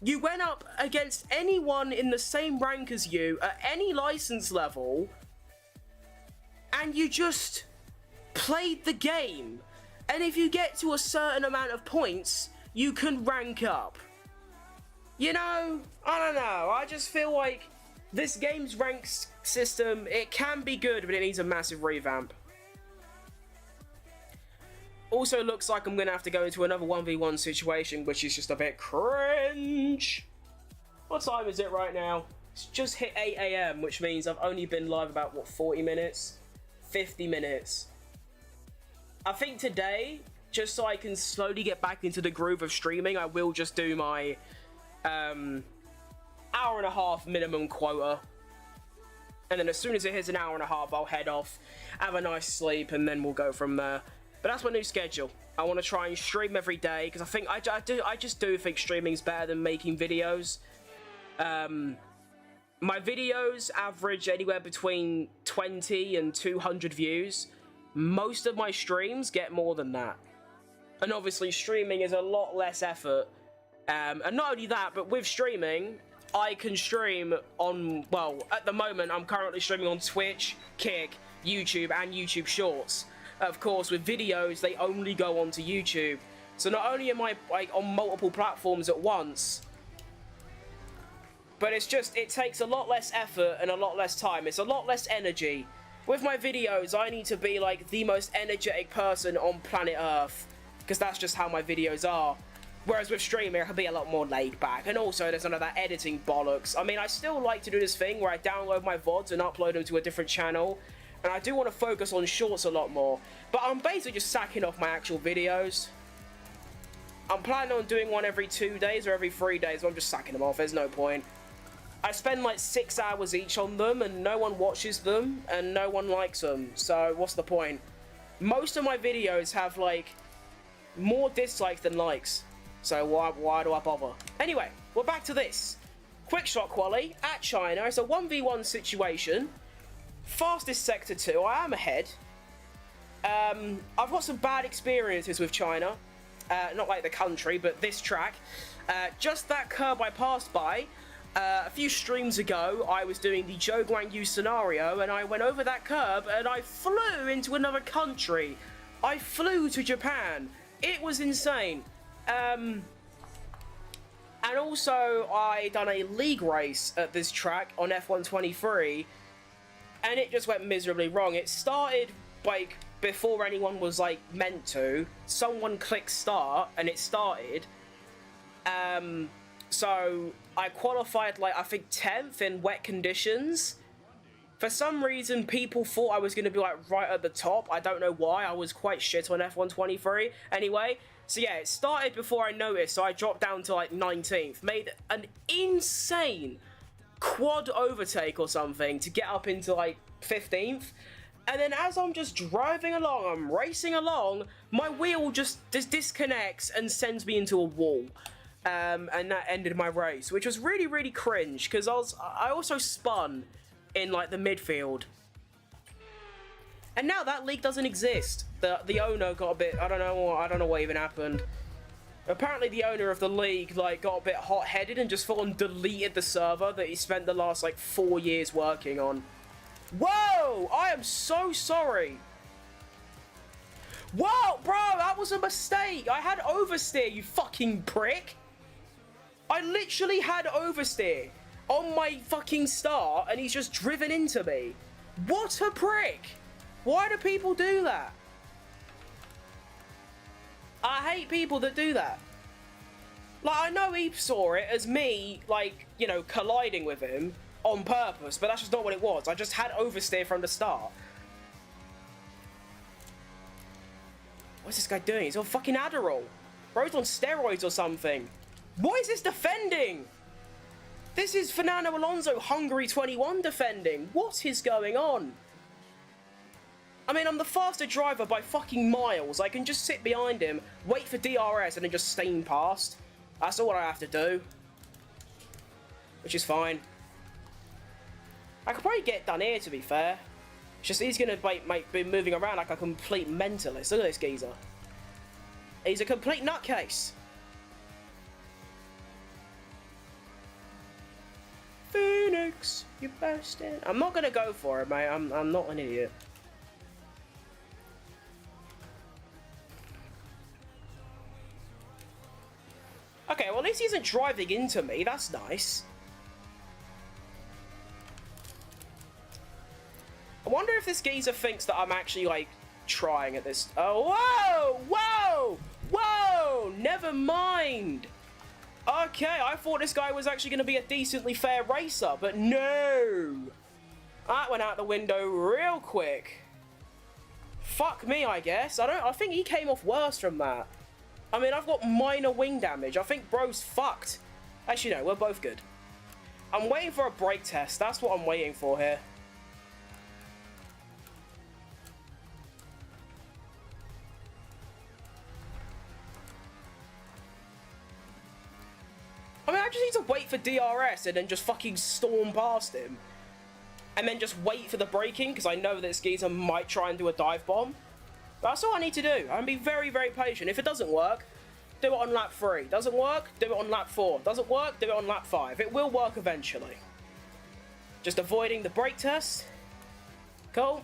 You went up against anyone in the same rank as you, at any license level, and you just played the game. And if you get to a certain amount of points, you can rank up. You know, I don't know, I just feel like this game's rank system, it can be good, but it needs a massive revamp. Also looks like I'm going to have to go into another 1v1 situation, which is just a bit cringe. What time is it right now? It's just hit 8 AM, which means I've only been live about, what, 40 minutes? 50 minutes. I think today, just so I can slowly get back into the groove of streaming, I will just do my hour and a half minimum quota. And then as soon as it hits an hour and a half, I'll head off, have a nice sleep, and then we'll go from there. But that's my new schedule. I want to try and stream every day, because I think I just do think streaming's better than making videos. My videos average anywhere between 20 and 200 views. Most of my streams get more than that. And obviously streaming is a lot less effort. And not only that, but with streaming, I can stream on, well, at the moment I'm currently streaming on Twitch, Kick, YouTube, and YouTube Shorts. Of course, with videos, they only go onto YouTube. So not only am I like on multiple platforms at once, but it's just, it takes a lot less effort and a lot less time. It's a lot less energy. With my videos, I need to be like the most energetic person on planet Earth, because that's just how my videos are. Whereas with streaming, I can be a lot more laid back. And also, there's none of that editing bollocks. I mean, I still like to do this thing where I download my VODs and upload them to a different channel. And I do want to focus on shorts a lot more. But I'm basically just sacking off my actual videos. I'm planning on doing one every 2 days or every 3 days, but I'm just sacking them off. There's no point. I spend like 6 hours each on them, and no one watches them, and no one likes them. So what's the point? Most of my videos have like more dislikes than likes. So why do I bother? Anyway, we're back to this. Quick shot quali at China. It's a 1v1 situation. Fastest sector 2. I am ahead. I've got some bad experiences with China. Not like the country, but this track. Just that curb I passed by. A few streams ago, I was doing the Zhou Guanyu scenario, and I went over that curb, and I flew into another country. I flew to Japan. It was insane. And also, I done a league race at this track on F123, and it just went miserably wrong. It started, like, before anyone was, like, meant to. Someone clicked start, and it started. So I qualified, like, I think 10th in wet conditions. For some reason, people thought I was going to be, like, right at the top. I don't know why. I was quite shit on F123. Anyway, so yeah, it started before I noticed, so I dropped down to, like, 19th. Made an insane quad overtake or something to get up into, like, 15th. And then as I'm just driving along, I'm racing along, my wheel just disconnects and sends me into a wall. And that ended my race, which was really, really cringe, because I also spun in, like, the midfield. And now that league doesn't exist. The owner got a bit, I don't know what even happened. Apparently the owner of the league, like, got a bit hot-headed and just full on deleted the server that he spent the last, like, 4 years working on. Whoa! I am so sorry. Whoa, bro, that was a mistake. I had oversteer, you fucking prick. I literally had oversteer on my fucking start, and he's just driven into me. What a prick. Why do people do that? I hate people that do that. Like, I know he saw it as me, like, you know, colliding with him on purpose, but that's just not what it was. I just had oversteer from the start. What's this guy doing? He's on fucking Adderall. Bro's on steroids or something. What is this defending? This is Fernando Alonso, Hungary 21 defending. What is going on? I mean, I'm the faster driver by fucking miles. I can just sit behind him, wait for DRS, and then just steam past. That's all I have to do. Which is fine. I could probably get done here, to be fair. It's just he's going to be moving around like a complete mentalist. Look at this geezer. He's a complete nutcase. Phoenix, you bastard. I'm not going to go for it, mate. I'm not an idiot. Okay, well, at least he isn't driving into me. That's nice. I wonder if this geezer thinks that I'm actually, like, trying at this. Oh, whoa! Whoa! Whoa! Never mind! Okay, I thought this guy was actually going to be a decently fair racer, but no! That went out the window real quick. Fuck me, I guess. I think he came off worse from that. I mean, I've got minor wing damage. I think bro's fucked. Actually, no, we're both good. I'm waiting for a brake test. That's what I'm waiting for here. I mean, I just need to wait for DRS and then just fucking storm past him. And then just wait for the braking, because I know that this geezer might try and do a dive bomb. That's all I need to do. I'm going to be very, very patient. If it doesn't work, do it on lap 3. Doesn't work, do it on lap 4. Doesn't work, do it on lap 5. It will work eventually. Just avoiding the brake test. Cool.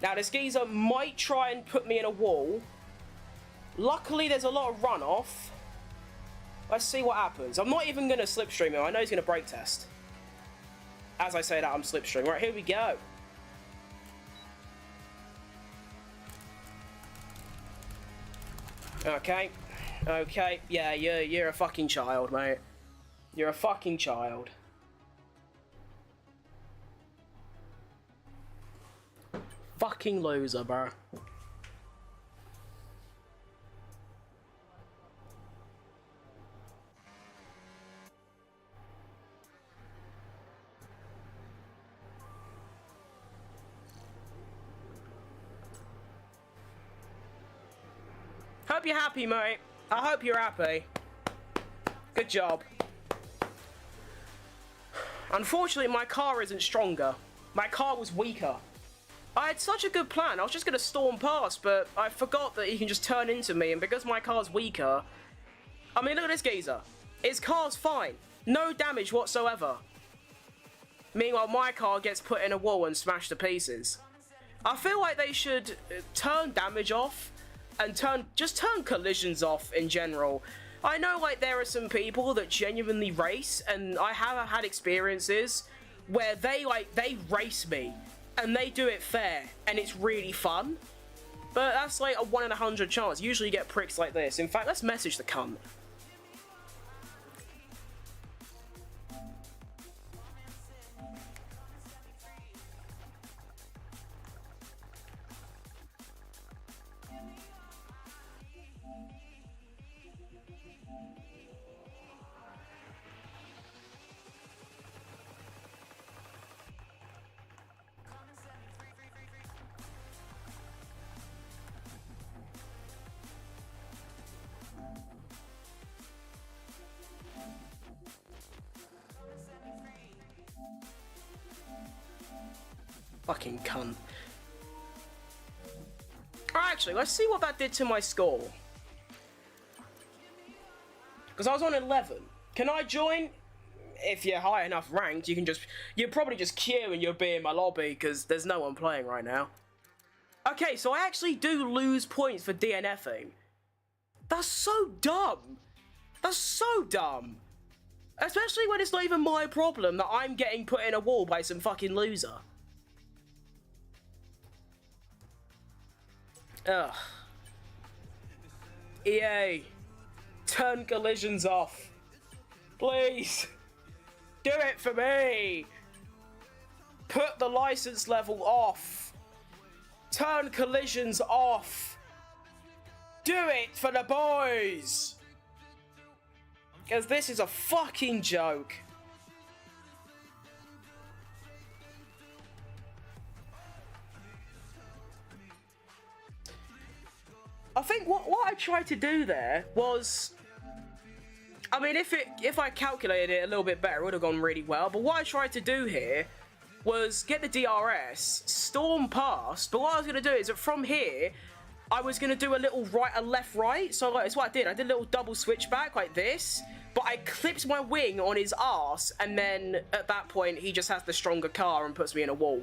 Now, this geezer might try and put me in a wall. Luckily, there's a lot of runoff. Let's see what happens. I'm not even going to slipstream him. I know he's going to brake test. As I say that, I'm slipstreaming. Right, here we go. Okay. Okay. Yeah, you're a fucking child, mate. You're a fucking child. Fucking loser, bro. hope you're happy, mate. I hope you're happy. Good job. Unfortunately, my car isn't stronger. My car was weaker. I had such a good plan. I was just going to storm past, but I forgot that he can just turn into me, and because my car's weaker... I mean, look at this geezer. His car's fine. No damage whatsoever. Meanwhile, my car gets put in a wall and smashed to pieces. I feel like they should turn damage off and just turn collisions off in general. I know, like, there are some people that genuinely race, and I have had experiences where they race me, and they do it fair, and it's really fun. But that's like a 1 in 100 chance. Usually you get pricks like this. In fact, let's message the cunt. Fucking cunt. Actually, let's see what that did to my score. Because I was on 11. Can I join? If you're high enough ranked, you're probably just queue and you'll be in my lobby because there's no one playing right now. Okay, so I actually do lose points for DNFing. That's so dumb. That's so dumb. Especially when it's not even my problem that I'm getting put in a wall by some fucking loser. Ugh. EA, turn collisions off. Please. Do it for me. Put the license level off. Turn collisions off. Do it for the boys. Because this is a fucking joke. I think what I tried to do there was, I mean, if I calculated it a little bit better, it would have gone really well. But what I tried to do here was get the DRS, storm past. But what I was going to do is that from here, I was going to do a little left, right. So like, that's what I did. I did a little double switchback like this. But I clipped my wing on his arse. And then at that point, he just has the stronger car and puts me in a wall.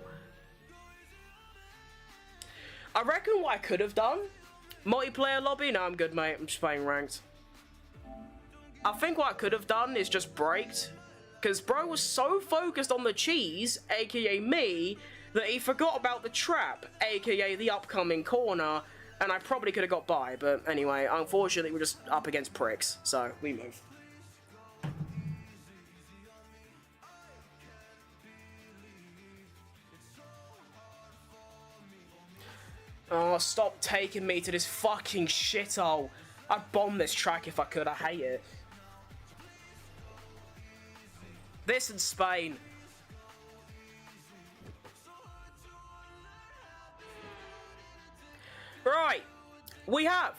I reckon what I could have done... Multiplayer lobby? No, I'm good, mate. I'm just playing ranked. I think what I could have done is just braked. Because bro was so focused on the cheese, aka me, that he forgot about the trap, aka the upcoming corner. And I probably could have got by. But anyway, unfortunately, we're just up against pricks. So, we move. Oh, stop taking me to this fucking shithole. I'd bomb this track if I could. I hate it. This and Spain. Right. We have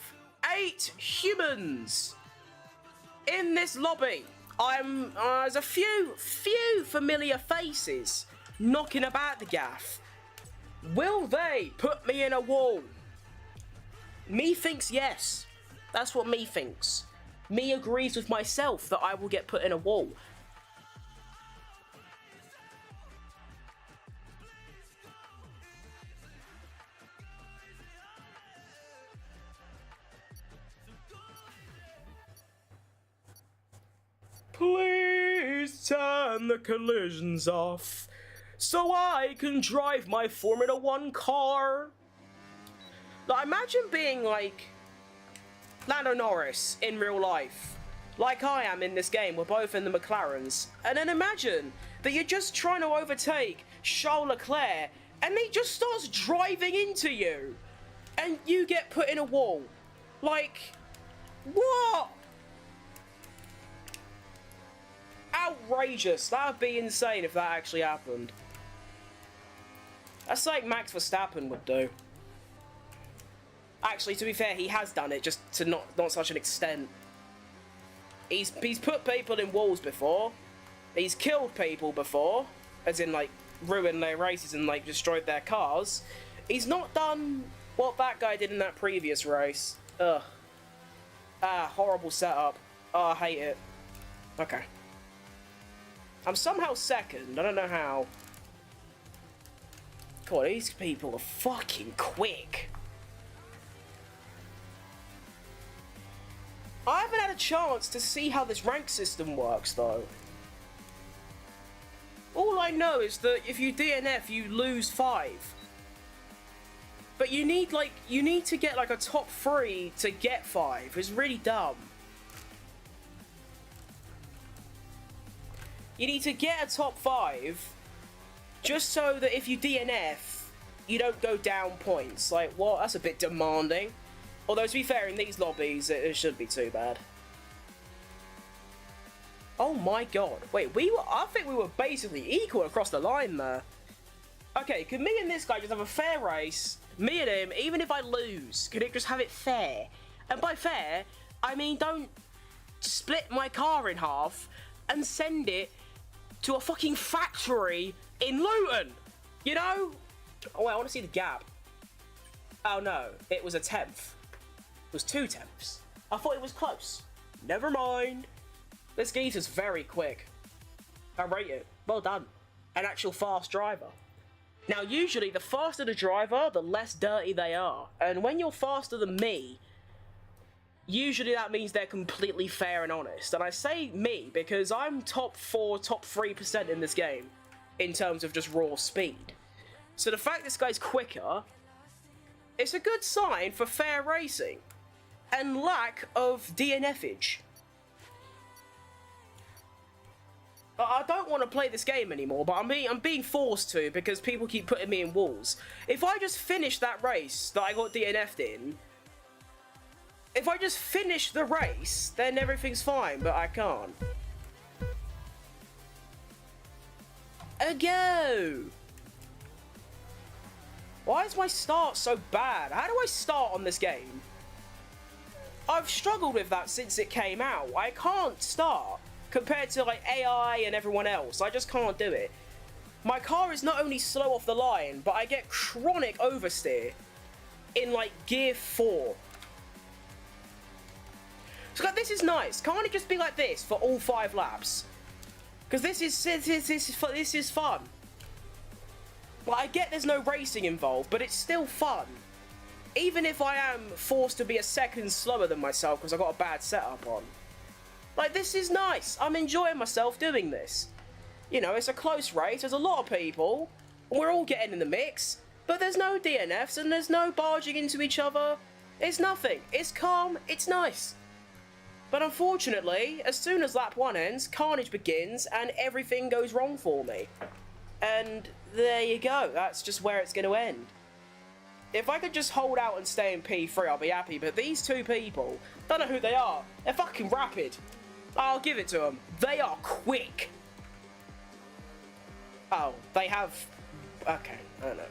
8 humans in this lobby. There's a few familiar faces knocking about the gaff. Will they put me in a wall? Me thinks yes. That's what me thinks. Me agrees with myself that I will get put in a wall. Please turn the collisions off, so I can drive my Formula 1 car. Like, imagine being like Lando Norris in real life. Like I am in this game, we're both in the McLarens. And then imagine that you're just trying to overtake Charles Leclerc and he just starts driving into you. And you get put in a wall. Like, what? Outrageous. That would be insane if that actually happened. That's like Max Verstappen would do. Actually, to be fair, he has done it, just to not such an extent. He's put people in walls before. He's killed people before, as in, like, ruined their races and, like, destroyed their cars. He's not done what that guy did in that previous race. Ugh. Ah, horrible setup. Oh, I hate it. Okay. I'm somehow second. I don't know how. God, these people are fucking quick. I haven't had a chance to see how this rank system works, though. All I know is that if you DNF, you lose 5. But you need to get, like, a top 3 to get 5. It's really dumb. You need to get a top 5, just so that if you DNF, you don't go down points. Like, what? That's a bit demanding. Although, to be fair, in these lobbies, it shouldn't be too bad. Oh my god. Wait, I think we were basically equal across the line there. Okay, can me and this guy just have a fair race? Me and him, even if I lose, can it just have it fair? And by fair, I mean don't split my car in half and send it to a fucking factory in Luton, you know? Oh wait, I want to see the gap. Oh no, it was a 10th. It was 2 tenths. I thought it was close. Never mind. This geezer's very quick. I rate it. Well done. An actual fast driver. Now usually the faster the driver, the less dirty they are. And when you're faster than me, usually that means they're completely fair and honest. And I say me because I'm top 4, top 3% in this game in terms of just raw speed. So the fact this guy's quicker, it's a good sign for fair racing and lack of DNFage. I don't want to play this game anymore, but I'm being forced to because people keep putting me in walls. If I just finish that race that I got DNF'd in, if I just finish the race, then everything's fine, but I can't. A go! Why is my start so bad? How do I start on this game? I've struggled with that since it came out. I can't start compared to like AI and everyone else. I just can't do it. My car is not only slow off the line, but I get chronic oversteer in like gear 4. So like, this is nice. Can't it just be like this for all 5 laps? Because this is fun. Like, I get there's no racing involved, but it's still fun. Even if I am forced to be a second slower than myself because I got a bad setup on. Like, this is nice. I'm enjoying myself doing this. You know, it's a close race. There's a lot of people. We're all getting in the mix. But there's no DNFs and there's no barging into each other. It's nothing. It's calm. It's nice. But unfortunately, as soon as lap 1 ends, carnage begins and everything goes wrong for me. And there you go. That's just where it's going to end. If I could just hold out and stay in P3, I'll be happy. But these 2 people, don't know who they are. They're fucking rapid. I'll give it to them. They are quick. Oh, they have... Okay, I don't know.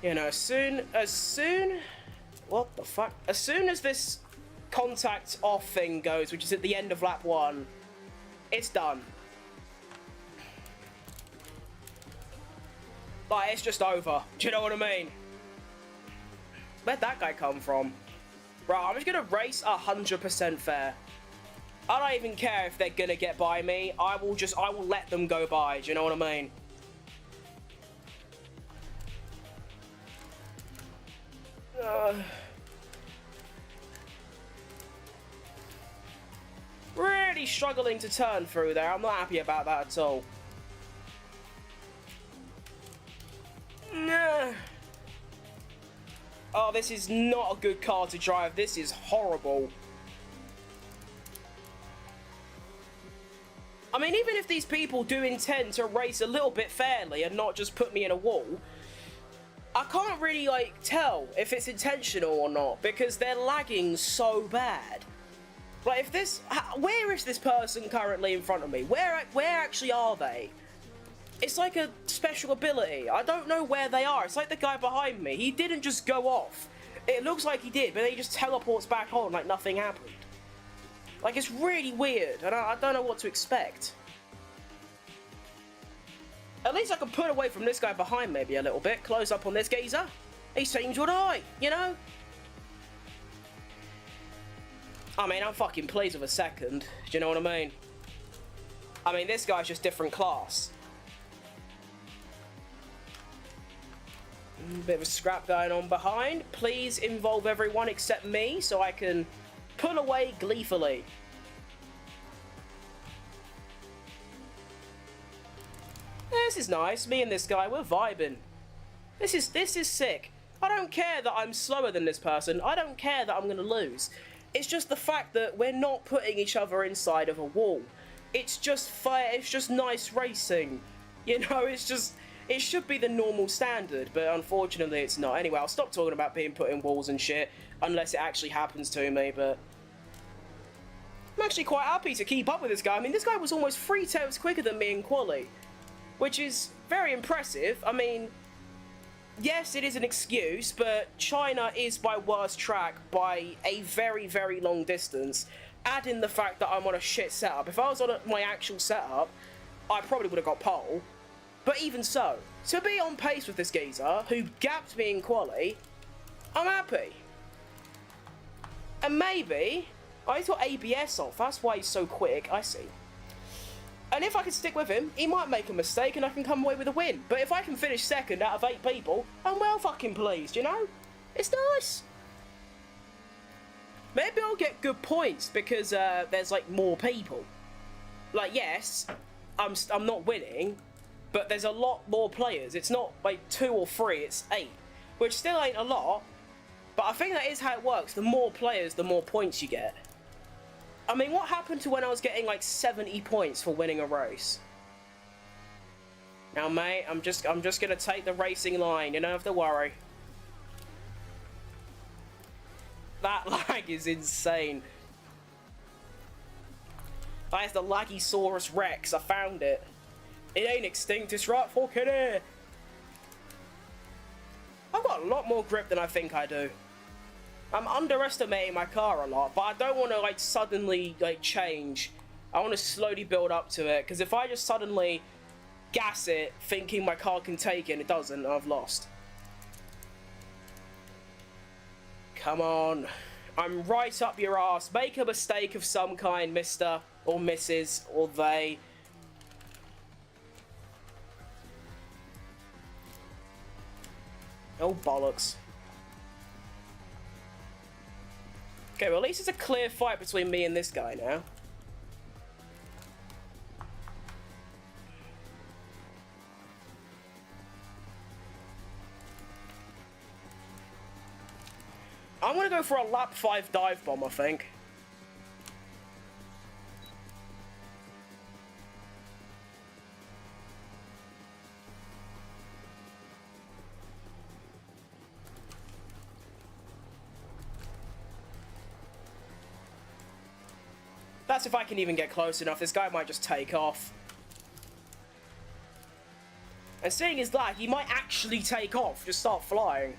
You know, as soon... What the fuck? As soon as this contact off thing goes, which is at the end of lap 1, it's done. Like, it's just over. Do you know what I mean? Where'd that guy come from? Right, I'm just gonna race 100% fair. I don't even care if they're gonna get by me. I will let them go by. Do you know what I mean? Really struggling to turn through there. I'm not happy about that at all. Nah. Oh, this is not a good car to drive. This is horrible. I mean, even if these people do intend to race a little bit fairly and not just put me in a wall, I can't really, like, tell if it's intentional or not because they're lagging so bad. Like, if this... Where is this person currently in front of me? Where actually are they? It's like a special ability. I don't know where they are. It's like the guy behind me. He didn't just go off. It looks like he did, but then he just teleports back on like nothing happened. Like, it's really weird, and I don't know what to expect. At least I can put away from this guy behind maybe a little bit. Close up on this geezer. He seems alright, you know? I mean, I'm fucking pleased with a second. Do you know what I mean? I mean, this guy's just different class. Bit of a scrap going on behind. Please involve everyone except me so I can pull away gleefully. This is nice. Me and this guy, we're vibing. This is sick. I don't care that I'm slower than this person. I don't care that I'm going to lose. It's just the fact that we're not putting each other inside of a wall. It's just fair. It's just nice racing. You know, it's just... It should be the normal standard, but unfortunately it's not. Anyway, I'll stop talking about being put in walls and shit, unless it actually happens to me, but... I'm actually quite happy to keep up with this guy. I mean, this guy was almost 3 tenths quicker than me in quali, which is very impressive. I mean, yes, it is an excuse, but China is my worst track by a very, very long distance. Add in the fact that I'm on a shit setup. If I was on my actual setup, I probably would have got pole. But even so, to be on pace with this geezer, who gapped me in quali, I'm happy. And maybe, he's got ABS off, that's why he's so quick, I see. And if I can stick with him, he might make a mistake and I can come away with a win. But if I can finish second out of 8 people, I'm well fucking pleased, you know? It's nice. Maybe I'll get good points because there's like more people. Like, yes, I'm not winning, but there's a lot more players. It's not like 2 or 3, it's 8, which still ain't a lot, but I think that is how it works. The more players, the more points you get. I mean, what happened to when I was getting like 70 points for winning a race? Now, mate, I'm just gonna take the racing line. You don't have to worry. That lag is insane. That is the Laggysaurus Rex. I found it. It ain't extinct, it's right fucking here. I've got a lot more grip than I think I do. I'm underestimating my car a lot, but I don't want to like suddenly like change. I want to slowly build up to it, because if I just suddenly gas it thinking my car can take it and it doesn't, I've lost. Come on. I'm right up your ass. Make a mistake of some kind, mister, or missus, or they. Oh, bollocks. Okay, well, at least it's a clear fight between me and this guy now. I'm gonna go for a lap 5 dive bomb, I think. That's if I can even get close enough. This guy might just take off. And seeing his lag, he might actually take off, just start flying.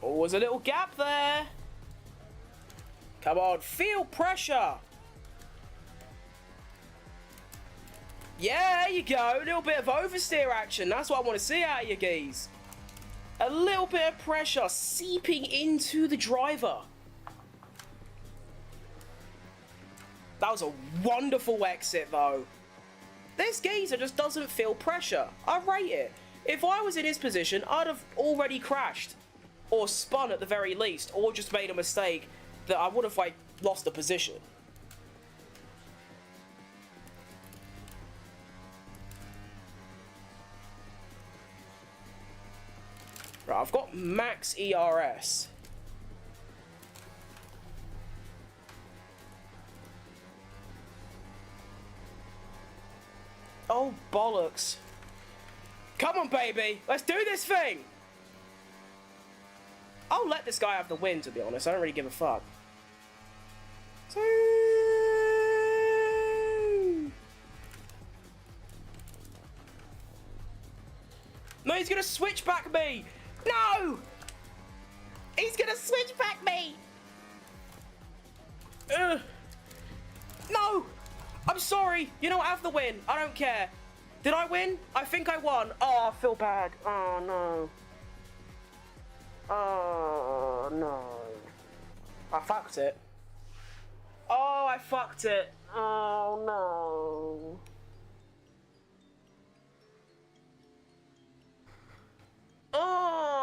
Oh, there's a little gap there. Come on, feel pressure. Yeah, there you go. A little bit of oversteer action. That's what I want to see out of you guys. A little bit of pressure seeping into the driver. That was a wonderful exit, though. This geezer just doesn't feel pressure. I rate it. If I was in his position, I'd have already crashed. Or spun at the very least. Or just made a mistake that I would have, like, lost the position. Right, I've got max ERS. Oh, bollocks. Come on, baby. Let's do this thing. I'll let this guy have the win, to be honest. I don't really give a fuck. No, he's gonna switch back me! No! He's gonna switch back me! No! I'm sorry! You know what? I have the win. I don't care. Did I win? I think I won. Oh, I feel bad. Oh, no. Oh, no. I fucked it. Oh, I fucked it. Oh, no. Oh.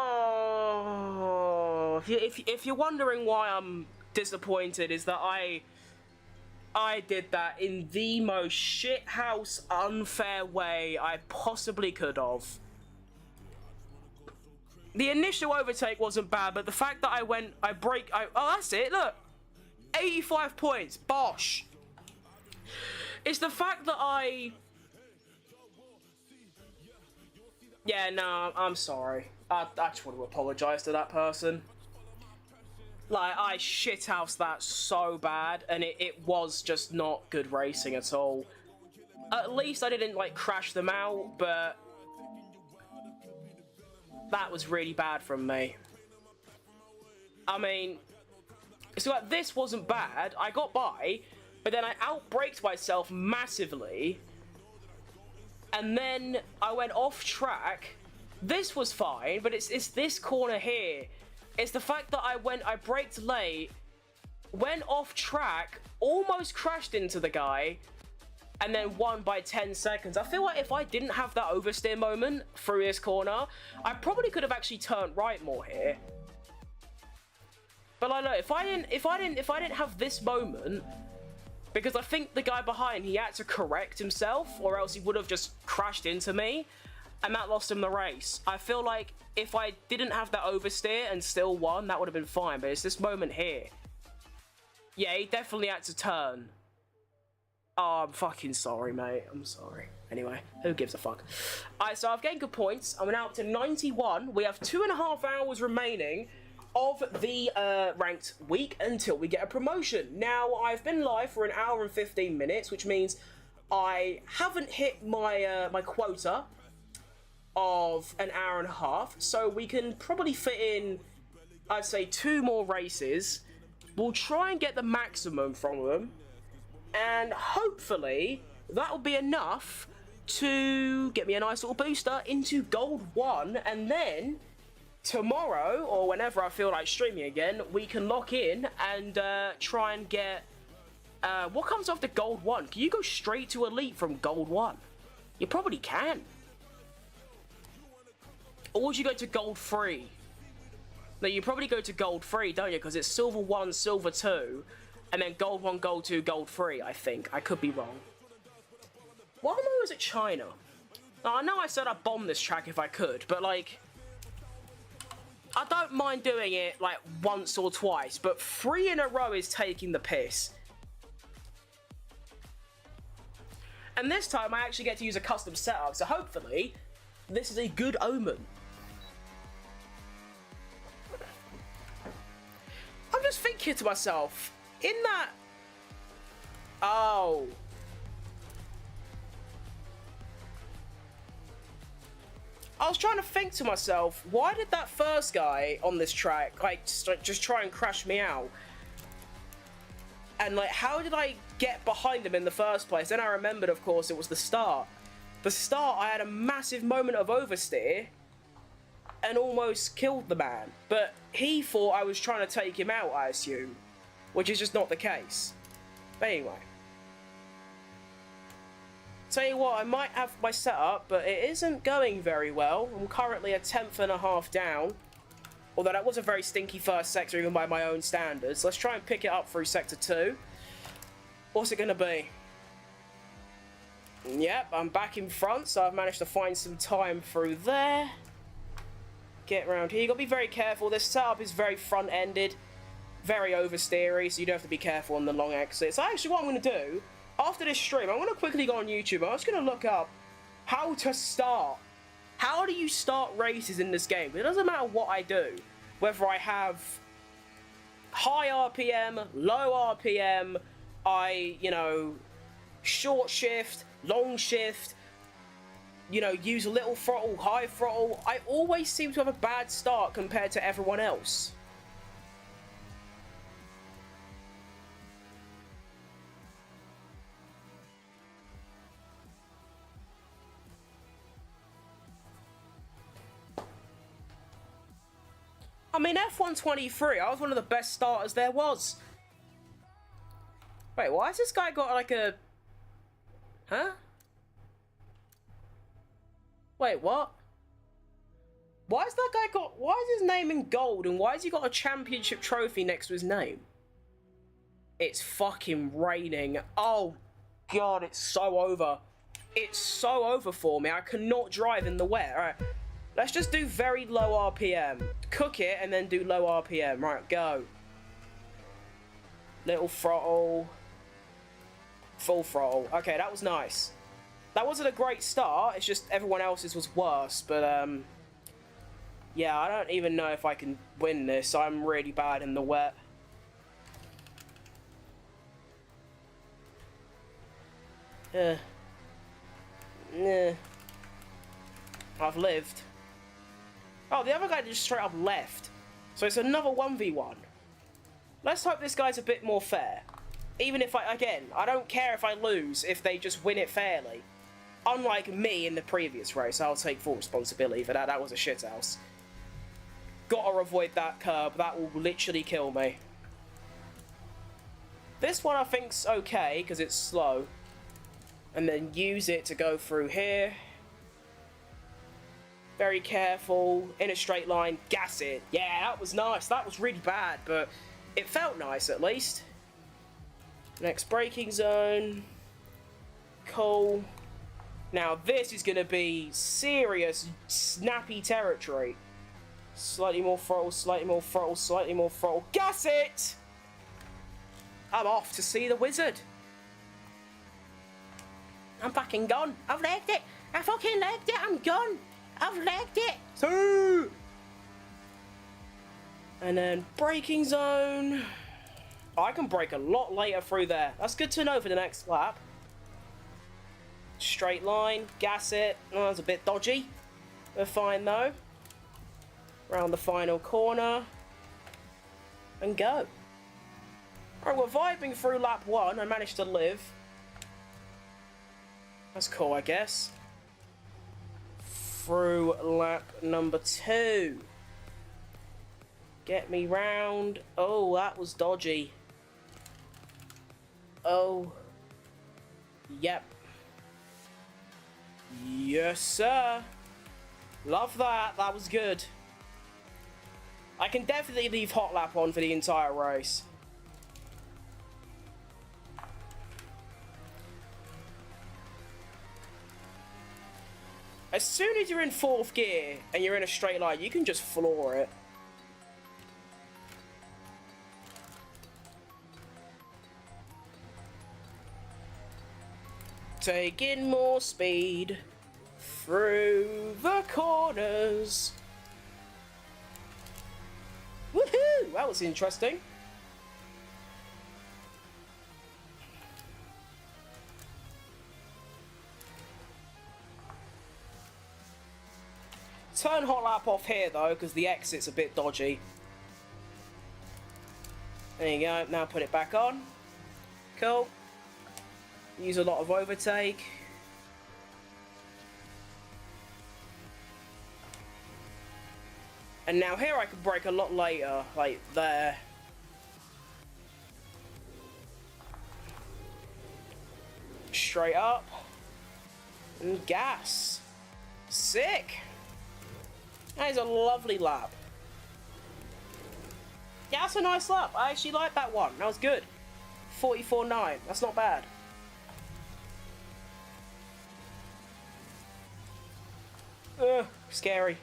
If you're wondering why I'm disappointed, is that I did that in the most shithouse, unfair way I possibly could have. The initial overtake wasn't bad, but the fact that oh, that's it, look. 85 points, bosh. It's the fact that yeah, no, I'm sorry. I just want to apologise to that person. Like, I shithoused that so bad, and it was just not good racing at all. At least I didn't, like, crash them out, but that was really bad from me. I mean, so like, this wasn't bad. I got by, but then I outbraked myself massively, and then I went off track. This was fine, but it's this corner here. It's the fact that I braked late, went off track, almost crashed into the guy, and then won by 10 seconds. I feel like if I didn't have that oversteer moment through this corner, I probably could have actually turned right more here. But like, look, if I didn't have this moment, because I think the guy behind, he had to correct himself, or else he would have just crashed into me, and that lost him the race. I feel like if I didn't have that oversteer and still won, that would have been fine, but it's this moment here. Yeah, he definitely had to turn. Oh, I'm fucking sorry, mate. I'm sorry. Anyway, who gives a fuck? Alright, so I've gained good points. I'm now up to 91. We have 2.5 hours remaining of the ranked week until we get a promotion. Now, I've been live for an hour and 15 minutes, which means I haven't hit my my quota of an hour and a half, so we can probably fit in, I'd say, 2 more races. We'll try and get the maximum from them, and hopefully that will be enough to get me a nice little booster into Gold 1, and then tomorrow, or whenever I feel like streaming again, we can lock in and try and get... what comes after Gold 1? Can you go straight to Elite from Gold 1? You probably can. Or would you go to Gold 3? No, you probably go to Gold 3, don't you? Because it's Silver 1, Silver 2, and then Gold 1, Gold 2, Gold 3, I think. I could be wrong. Why am I always at China? Now, I know I said I'd bomb this track if I could, but, like, I don't mind doing it, like, once or twice, but 3 in a row is taking the piss. And this time, I actually get to use a custom setup, so hopefully, this is a good omen. I'm just thinking to myself, in that... Oh. I was trying to think to myself, why did that first guy on this track, like, just try and crash me out? And, like, how did I get behind him in the first place? Then I remembered, of course, it was the start. The start, I had a massive moment of oversteer and almost killed the man. But he thought I was trying to take him out, I assume, which is just not the case. But anyway. Tell you what, I might have my setup, but it isn't going very well. I'm currently a 10th.5 down. Although that was a very stinky first sector, even by my own standards. Let's try and pick it up through Sector 2. What's it going to be? Yep, I'm back in front, so I've managed to find some time through there. Get around here. You've got to be very careful. This setup is very front-ended, very oversteery, so you do have to be careful on the long exit. So actually what I'm going to do, after this stream, I'm going to quickly go on YouTube. I'm just going to look up how to start. How do you start races in this game? It doesn't matter what I do. whether I have high RPM, low RPM, you know, short shift, long shift, you know, use a little throttle, high throttle, I always seem to have a bad start compared to everyone else. I mean, F123, I was one of the best starters there was. Wait, why has this guy got like a... Huh? Wait, what? Why has that guy got... Why is his name in gold and why has he got a championship trophy next to his name? It's fucking raining. Oh, God, it's so over. It's so over for me. I cannot drive in the wet. All right. Let's just do very low RPM. Cook it and then do low RPM. Right, go. Little throttle. Full throttle. Okay, that was nice. That wasn't a great start. It's just everyone else's was worse. But, yeah, I don't even know if I can win this. I'm really bad in the wet. I've lived. Oh, the other guy just straight up left. So it's another 1v1. Let's hope this guy's a bit more fair. Even if again, I don't care if I lose if they just win it fairly. Unlike me in the previous race, I'll take full responsibility for that. That was a shithouse. Gotta avoid that curb. That will literally kill me. This one I think's okay, because it's slow. And then use it to go through here. Very careful, in a straight line, gas it. Yeah, that was nice. That was really bad, but it felt nice at least. Next braking zone. Cool. Now this is going to be serious, snappy territory. Slightly more throttle, slightly more throttle, slightly more throttle. Gas it! I'm off to see the wizard. I'm fucking gone. I've legged it. I fucking legged it. I'm gone. I've legged it! So, and then braking zone. Oh, I can brake a lot later through there. That's good to know for the next lap. Straight line, gas it. Oh, that's a bit dodgy. We're fine though. Around the final corner. And go. Alright, we're vibing through lap 1. I managed to live. That's cool, I guess. Through lap number 2. Get me round. Oh, that was dodgy. Oh. Yep. Yes, sir. Love that. That was good. I can definitely leave hot lap on for the entire race. As soon as you're in 4th gear and you're in a straight line, you can just floor it. Taking more speed through the corners. Woohoo! That was interesting. Turn hot lap off here though, because the exit's a bit dodgy. There you go, now put it back on. Cool. Use a lot of overtake. And now here I can brake a lot later, like there. Straight up. And gas. Sick. That is a lovely lap. Yeah, that's a nice lap. I actually like that one. That was good. 44.9. That's not bad. Ugh, scary.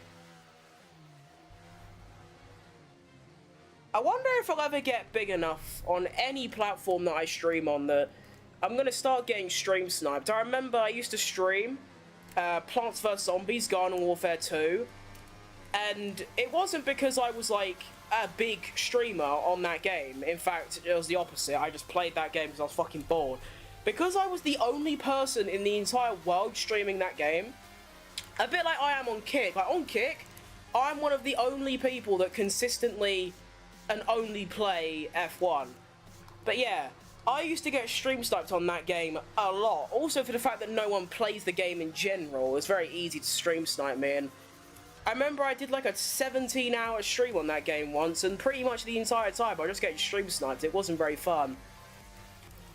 I wonder if I'll ever get big enough on any platform that I stream on that I'm going to start getting stream sniped. I remember I used to stream Plants vs Zombies, Garden Warfare 2. And it wasn't because I was like a big streamer on that game. In fact, it was the opposite. I just played that game because I was fucking bored. Because I was the only person in the entire world streaming that game, a bit like I am on Kick. Like on Kick, I'm one of the only people that consistently and only play F1. But yeah, I used to get stream sniped on that game a lot. Also for the fact that no one plays the game in general, it's very easy to stream snipe me. And I remember I did like a 17-hour stream on that game once, and pretty much the entire time I was just getting stream sniped. It wasn't very fun.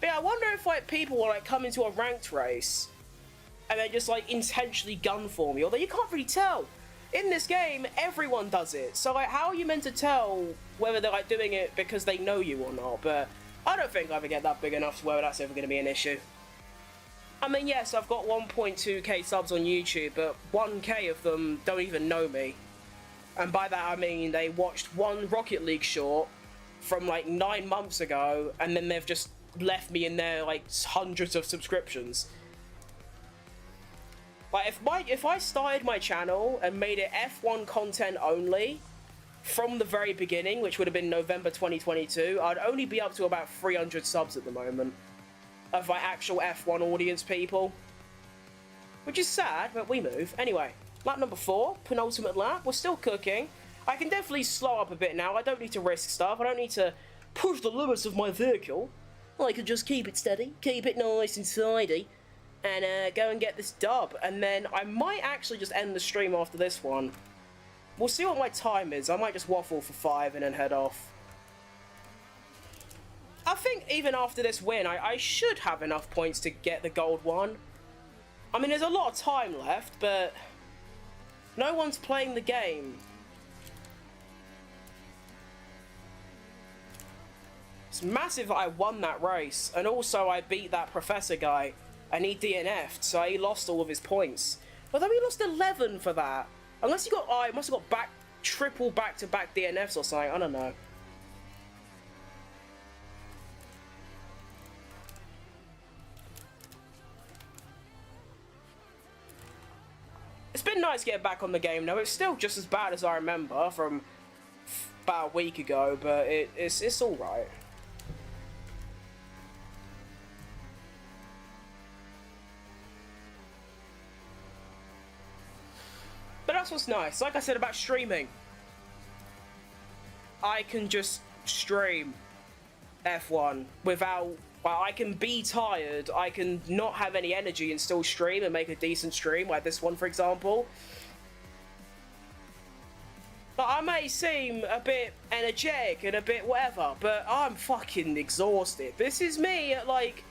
But yeah, I wonder if like people will like come into a ranked race and then just like intentionally gun for me, although you can't really tell. In this game, everyone does it. So like, how are you meant to tell whether they're like doing it because they know you or not? But I don't think I ever get that big enough to where that's ever going to be an issue. I mean, yes, I've got 1.2k subs on YouTube, but 1k of them don't even know me. And by that I mean they watched one Rocket League short from like 9 months ago, and then they've just left me in their like hundreds of subscriptions. Like if I started my channel and made it F1 content only from the very beginning, which would have been November 2022, I'd only be up to about 300 subs at the moment of my actual F1 audience people. Which is sad, but we move. Anyway, lap number 4, penultimate lap. We're still cooking. I can definitely slow up a bit now. I don't need to risk stuff. I don't need to push the limits of my vehicle. I can just keep it steady, keep it nice and tidy, and go and get this dub. And then I might actually just end the stream after this one. We'll see what my time is. I might just waffle for 5 and then head off. I think even after this win, I should have enough points to get the gold one. I mean, there's a lot of time left, but no one's playing the game. It's massive that I won that race, and also I beat that professor guy, and he DNF'd, so he lost all of his points. Although he lost 11 for that. Unless he got, he must have got triple back-to-back DNFs or something, I don't know. It's been nice getting back on the game though. It's still just as bad as I remember from about a week ago, but it's alright. But that's what's nice. Like I said about streaming, I can just stream F1 without... Well, I can be tired, I can not have any energy and still stream and make a decent stream, like this one, for example. But I may seem a bit energetic and a bit whatever, but I'm fucking exhausted. This is me at, like,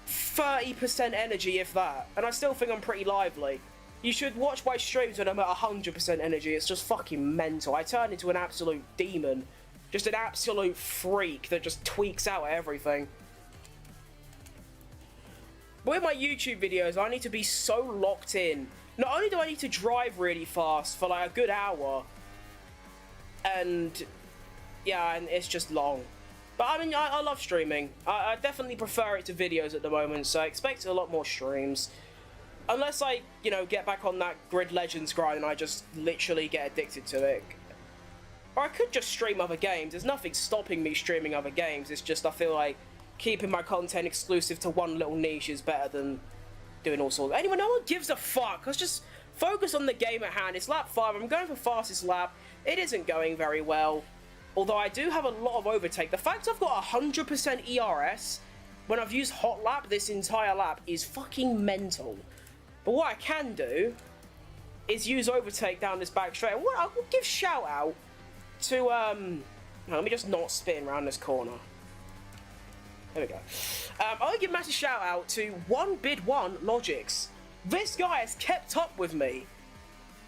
30% energy, if that. And I still think I'm pretty lively. You should watch my streams when I'm at 100% energy. It's just fucking mental. I turn into an absolute demon. Just an absolute freak that just tweaks out at everything. With my YouTube videos, I need to be so locked in. Not only do I need to drive really fast for like a good hour, and yeah, and it's just long. But I mean, I love streaming. I definitely prefer it to videos at the moment, so I expect a lot more streams. Unless I, you know, get back on that Grid Legends grind and I just literally get addicted to it. Or I could just stream other games. There's nothing stopping me streaming other games. It's just I feel like keeping my content exclusive to one little niche is better than doing all sorts. Anyway, no one gives a fuck. Let's just focus on the game at hand. It's lap 5. I'm going for fastest lap. It isn't going very well. Although I do have a lot of overtake. The fact I've got 100% ERS when I've used hot lap this entire lap is fucking mental. But what I can do is use overtake down this back straight. I will give shout out to, let me just not spin around this corner. There we go. I'll give a massive shout out to 1bid1 Logics. This guy has kept up with me.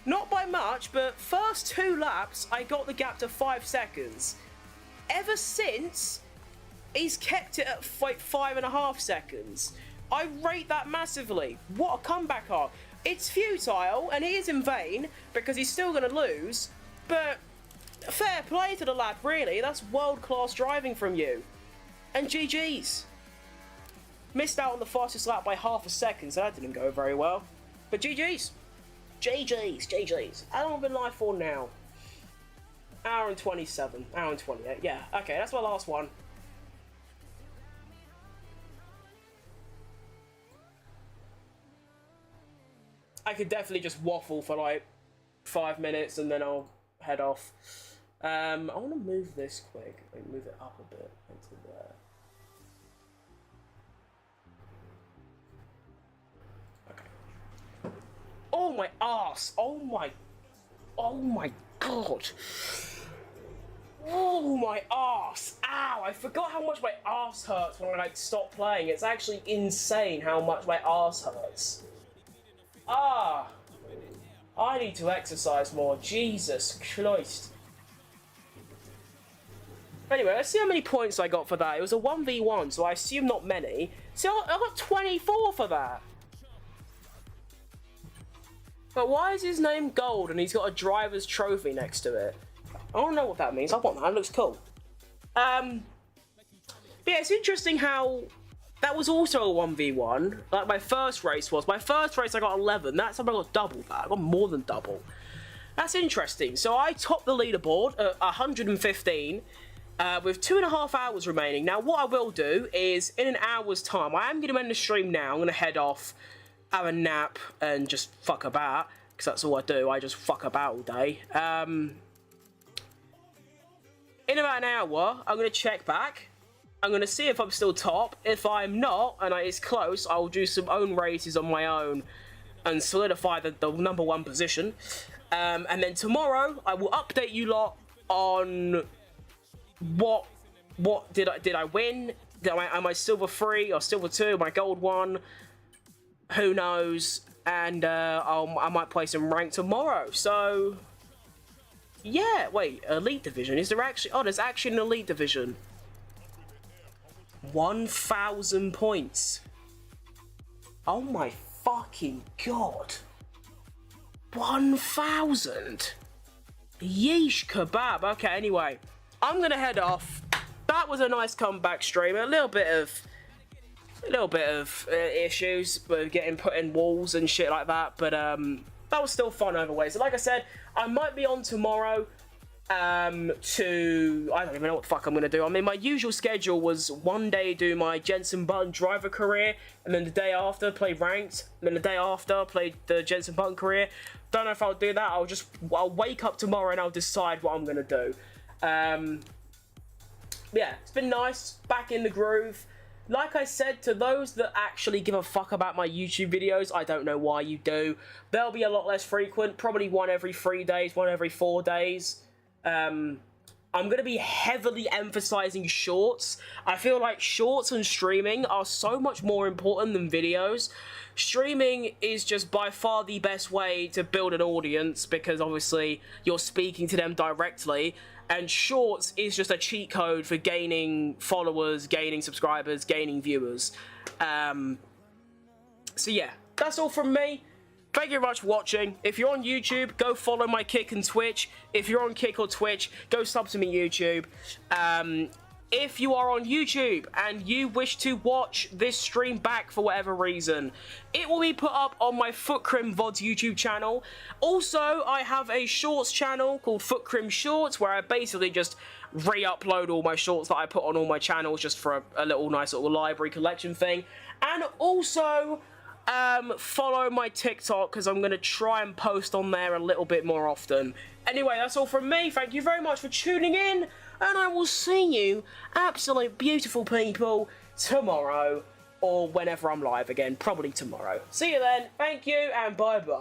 Not by much, but first 2 laps, I got the gap to 5 seconds. Ever since, he's kept it at like 5.5 seconds. I rate that massively. What a comeback arc. It's futile, and he is in vain, because he's still going to lose, but fair play to the lad, really. That's world-class driving from you. And GG's. Missed out on the fastest lap by half a second, so that didn't go very well. But GG's. GG's. How long have I been live for now? Hour and 27. Hour and 28. Yeah, okay, that's my last one. I could definitely just waffle for like 5 minutes and then I'll head off. I want to move this quick. Like, move it up a bit into there. Okay. Oh my ass! Oh my god! Oh my ass! Ow! I forgot how much my ass hurts when I like stop playing. It's actually insane how much my ass hurts. Ah! I need to exercise more. Jesus Christ. Anyway, let's see how many points I got for that. It was a 1v1, so I assume not many. See, I got 24 for that. But why is his name gold and he's got a driver's trophy next to it? I don't know what that means. I want that. It looks cool. But yeah, it's interesting how that was also a 1v1. Like my first race was. My first race I got 11. That time I got double that. I got more than double. That's interesting. So I topped the leaderboard at 115 with 2.5 hours remaining. Now what I will do is in an hour's time, I am going to end the stream now. I'm going to head off, have a nap and just fuck about. Because that's all I do. I just fuck about all day. In about an hour, I'm going to check back. I'm going to see if I'm still top. If I'm not, and it's close, I'll do some own races on my own and solidify the #1 position. And then tomorrow, I will update you lot on what did I win? Am I silver 3 or silver 2? Am I gold 1? Who knows? And I might play some rank tomorrow. So yeah, wait, Elite Division. Is there actually... Oh, there's actually an Elite Division. 1,000 points. Oh my fucking god. 1,000? Yeesh kebab. Okay, anyway. I'm gonna head off. That was a nice comeback stream. A little bit of issues with getting put in walls and shit like that. But that was still fun either way. So like I said, I might be on tomorrow I don't even know what the fuck I'm going to do. I mean, my usual schedule was one day do my Jensen Button driver career, and then the day after play ranked, and then the day after play the Jensen Button career. Don't know if I'll do that. I'll wake up tomorrow and I'll decide what I'm going to do. Yeah, it's been nice, back in the groove. Like I said, to those that actually give a fuck about my YouTube videos, I don't know why you do. They'll be a lot less frequent, probably one every 3 days, one every 4 days. I'm going to be heavily emphasizing shorts. I feel like shorts and streaming are so much more important than videos. Streaming is just by far the best way to build an audience because obviously you're speaking to them directly, and shorts is just a cheat code for gaining followers, gaining subscribers, gaining viewers. So yeah, that's all from me. Thank you very much for watching. If you're on YouTube, go follow my Kick and Twitch. If you're on Kick or Twitch, go sub to me YouTube. If you are on YouTube and you wish to watch this stream back for whatever reason, it will be put up on my Footcrim VODs YouTube channel. Also, I have a shorts channel called Footcrim Shorts where I basically just re-upload all my shorts that I put on all my channels just for a little nice little library collection thing. And also follow my TikTok because I'm going to try and post on there a little bit more often. Anyway, that's all from me. Thank you very much for tuning in, and I will see you, absolute beautiful people, tomorrow or whenever I'm live again. Probably tomorrow. See you then. Thank you, and bye-bye.